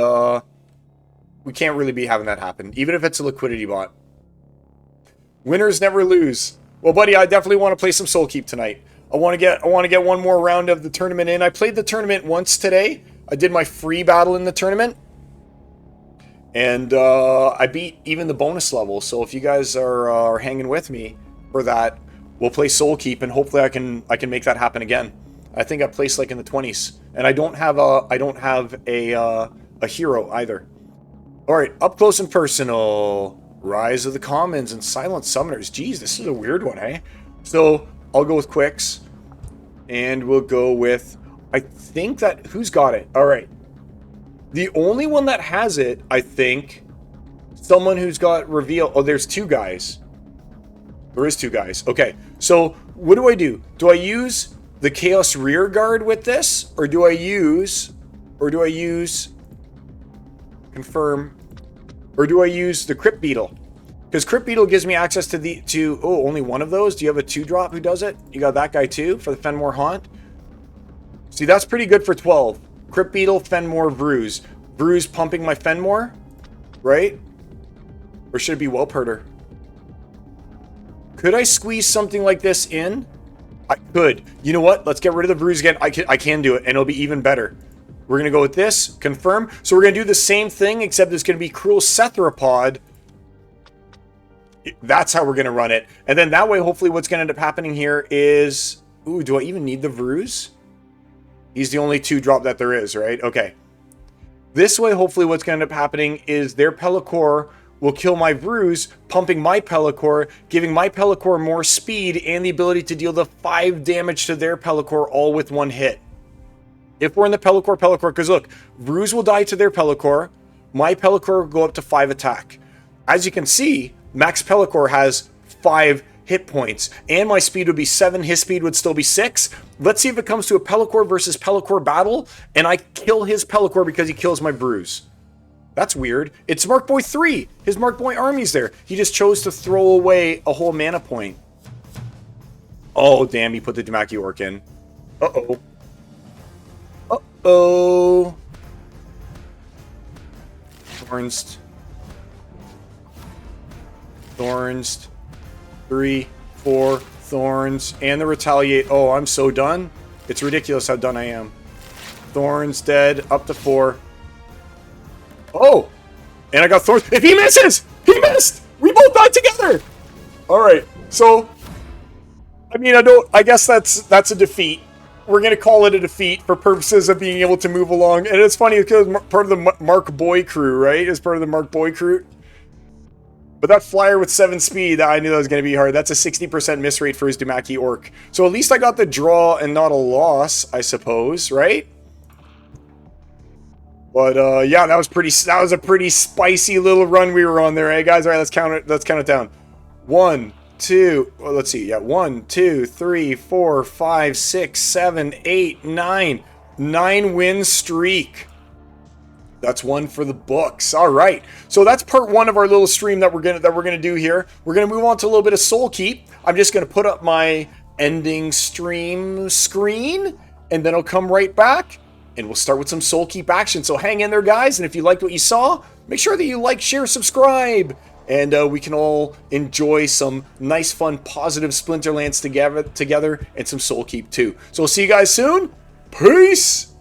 S1: we can't really be having that happen, even if it's a liquidity bot. Winners never lose. Well, buddy, I definitely want to play some Soul Keep tonight. I want to get one more round of the tournament in. I played the tournament once today. I did my free battle in the tournament. And I beat even the bonus level. So if you guys are hanging with me for that, we'll play Soul Keep, and hopefully I can make that happen again. I think I placed like in the 20s, and I don't have a hero either. All right, up close and personal. Rise of the Commons and Silent Summoners. Jeez, this is a weird one, eh? So I'll go with Quicks, and we'll go with, I think that, who's got it? All right. The only one that has it, I think, someone who's got reveal. Oh, there's 2 guys. There is 2 guys. Okay, so what do? Do I use the Chaos Rear Guard with this, or do I use confirm, or do I use the Crypt Beetle? Because Crypt Beetle gives me access to only one of those. Do you have a 2-drop who does it? You got that guy too for the Fenmore Haunt. See, that's pretty good for 12. Crypt Beetle, Fenmore, Bruise. Bruise pumping my Fenmore, right? Or should it be Whelpherder? Could I squeeze something like this in? I could. You know what? Let's get rid of the Bruise again. I can do it, and it'll be even better. We're going to go with this. Confirm. So we're going to do the same thing, except it's going to be Cruel Cetharopod. That's how we're going to run it. And then that way, hopefully, what's going to end up happening here is... Ooh, do I even need the Bruise? He's the only 2-drop that there is, right? Okay. This way, hopefully, what's going to end up happening is their Pellicore will kill my Bruise, pumping my Pellicore, giving my Pellicore more speed and the ability to deal the 5 damage to their Pellicore all with 1 hit. If we're in the Pellicore, because look, Bruise will die to their Pellicore, my Pellicore will go up to 5 attack. As you can see, Max Pellicore has 5 hit points, and my speed would be 7, his speed would still be 6. Let's see if it comes to a Pellicore versus Pellicore battle, and I kill his Pellicore because he kills my Bruise. That's weird. It's Mark Boy 3. His Mark Boy army's there. He just chose to throw away a whole mana point. Oh, damn, he put the Damaki Orc in. Uh-oh. Uh-oh. Thorns. 3, 4, Thorns, and the Retaliate. Oh, I'm so done. It's ridiculous how done I am. Thorns dead, up to 4. Oh! And I got Thorns. If he misses! He missed! We both died together! Alright, so... I mean, I guess that's a defeat. We're going to call it a defeat for purposes of being able to move along. And it's funny because it's part of the Mark Boy crew, right? It's part of the Mark Boy crew. But that flyer with 7 speed, I knew that was going to be hard. That's a 60% miss rate for his Damaki Orc. So at least I got the draw and not a loss, I suppose, right? But yeah, that was a pretty spicy little run we were on there, eh, guys? All right, let's count it down. 1, 2. Well, let's see. Yeah, 1, 2, 3, 4, 5, 6, 7, 8, 9. 9-win streak. That's one for the books. All right. So that's part 1 of our little stream that we're gonna do here. We're gonna move on to a little bit of Soul Keep. I'm just gonna put up my ending stream screen, and then I'll come right back, and we'll start with some Soul Keep action. So hang in there, guys. And if you liked what you saw, make sure that you like, share, subscribe, and we can all enjoy some nice, fun, positive Splinterlands together, and some Soul Keep too. So we'll see you guys soon. Peace.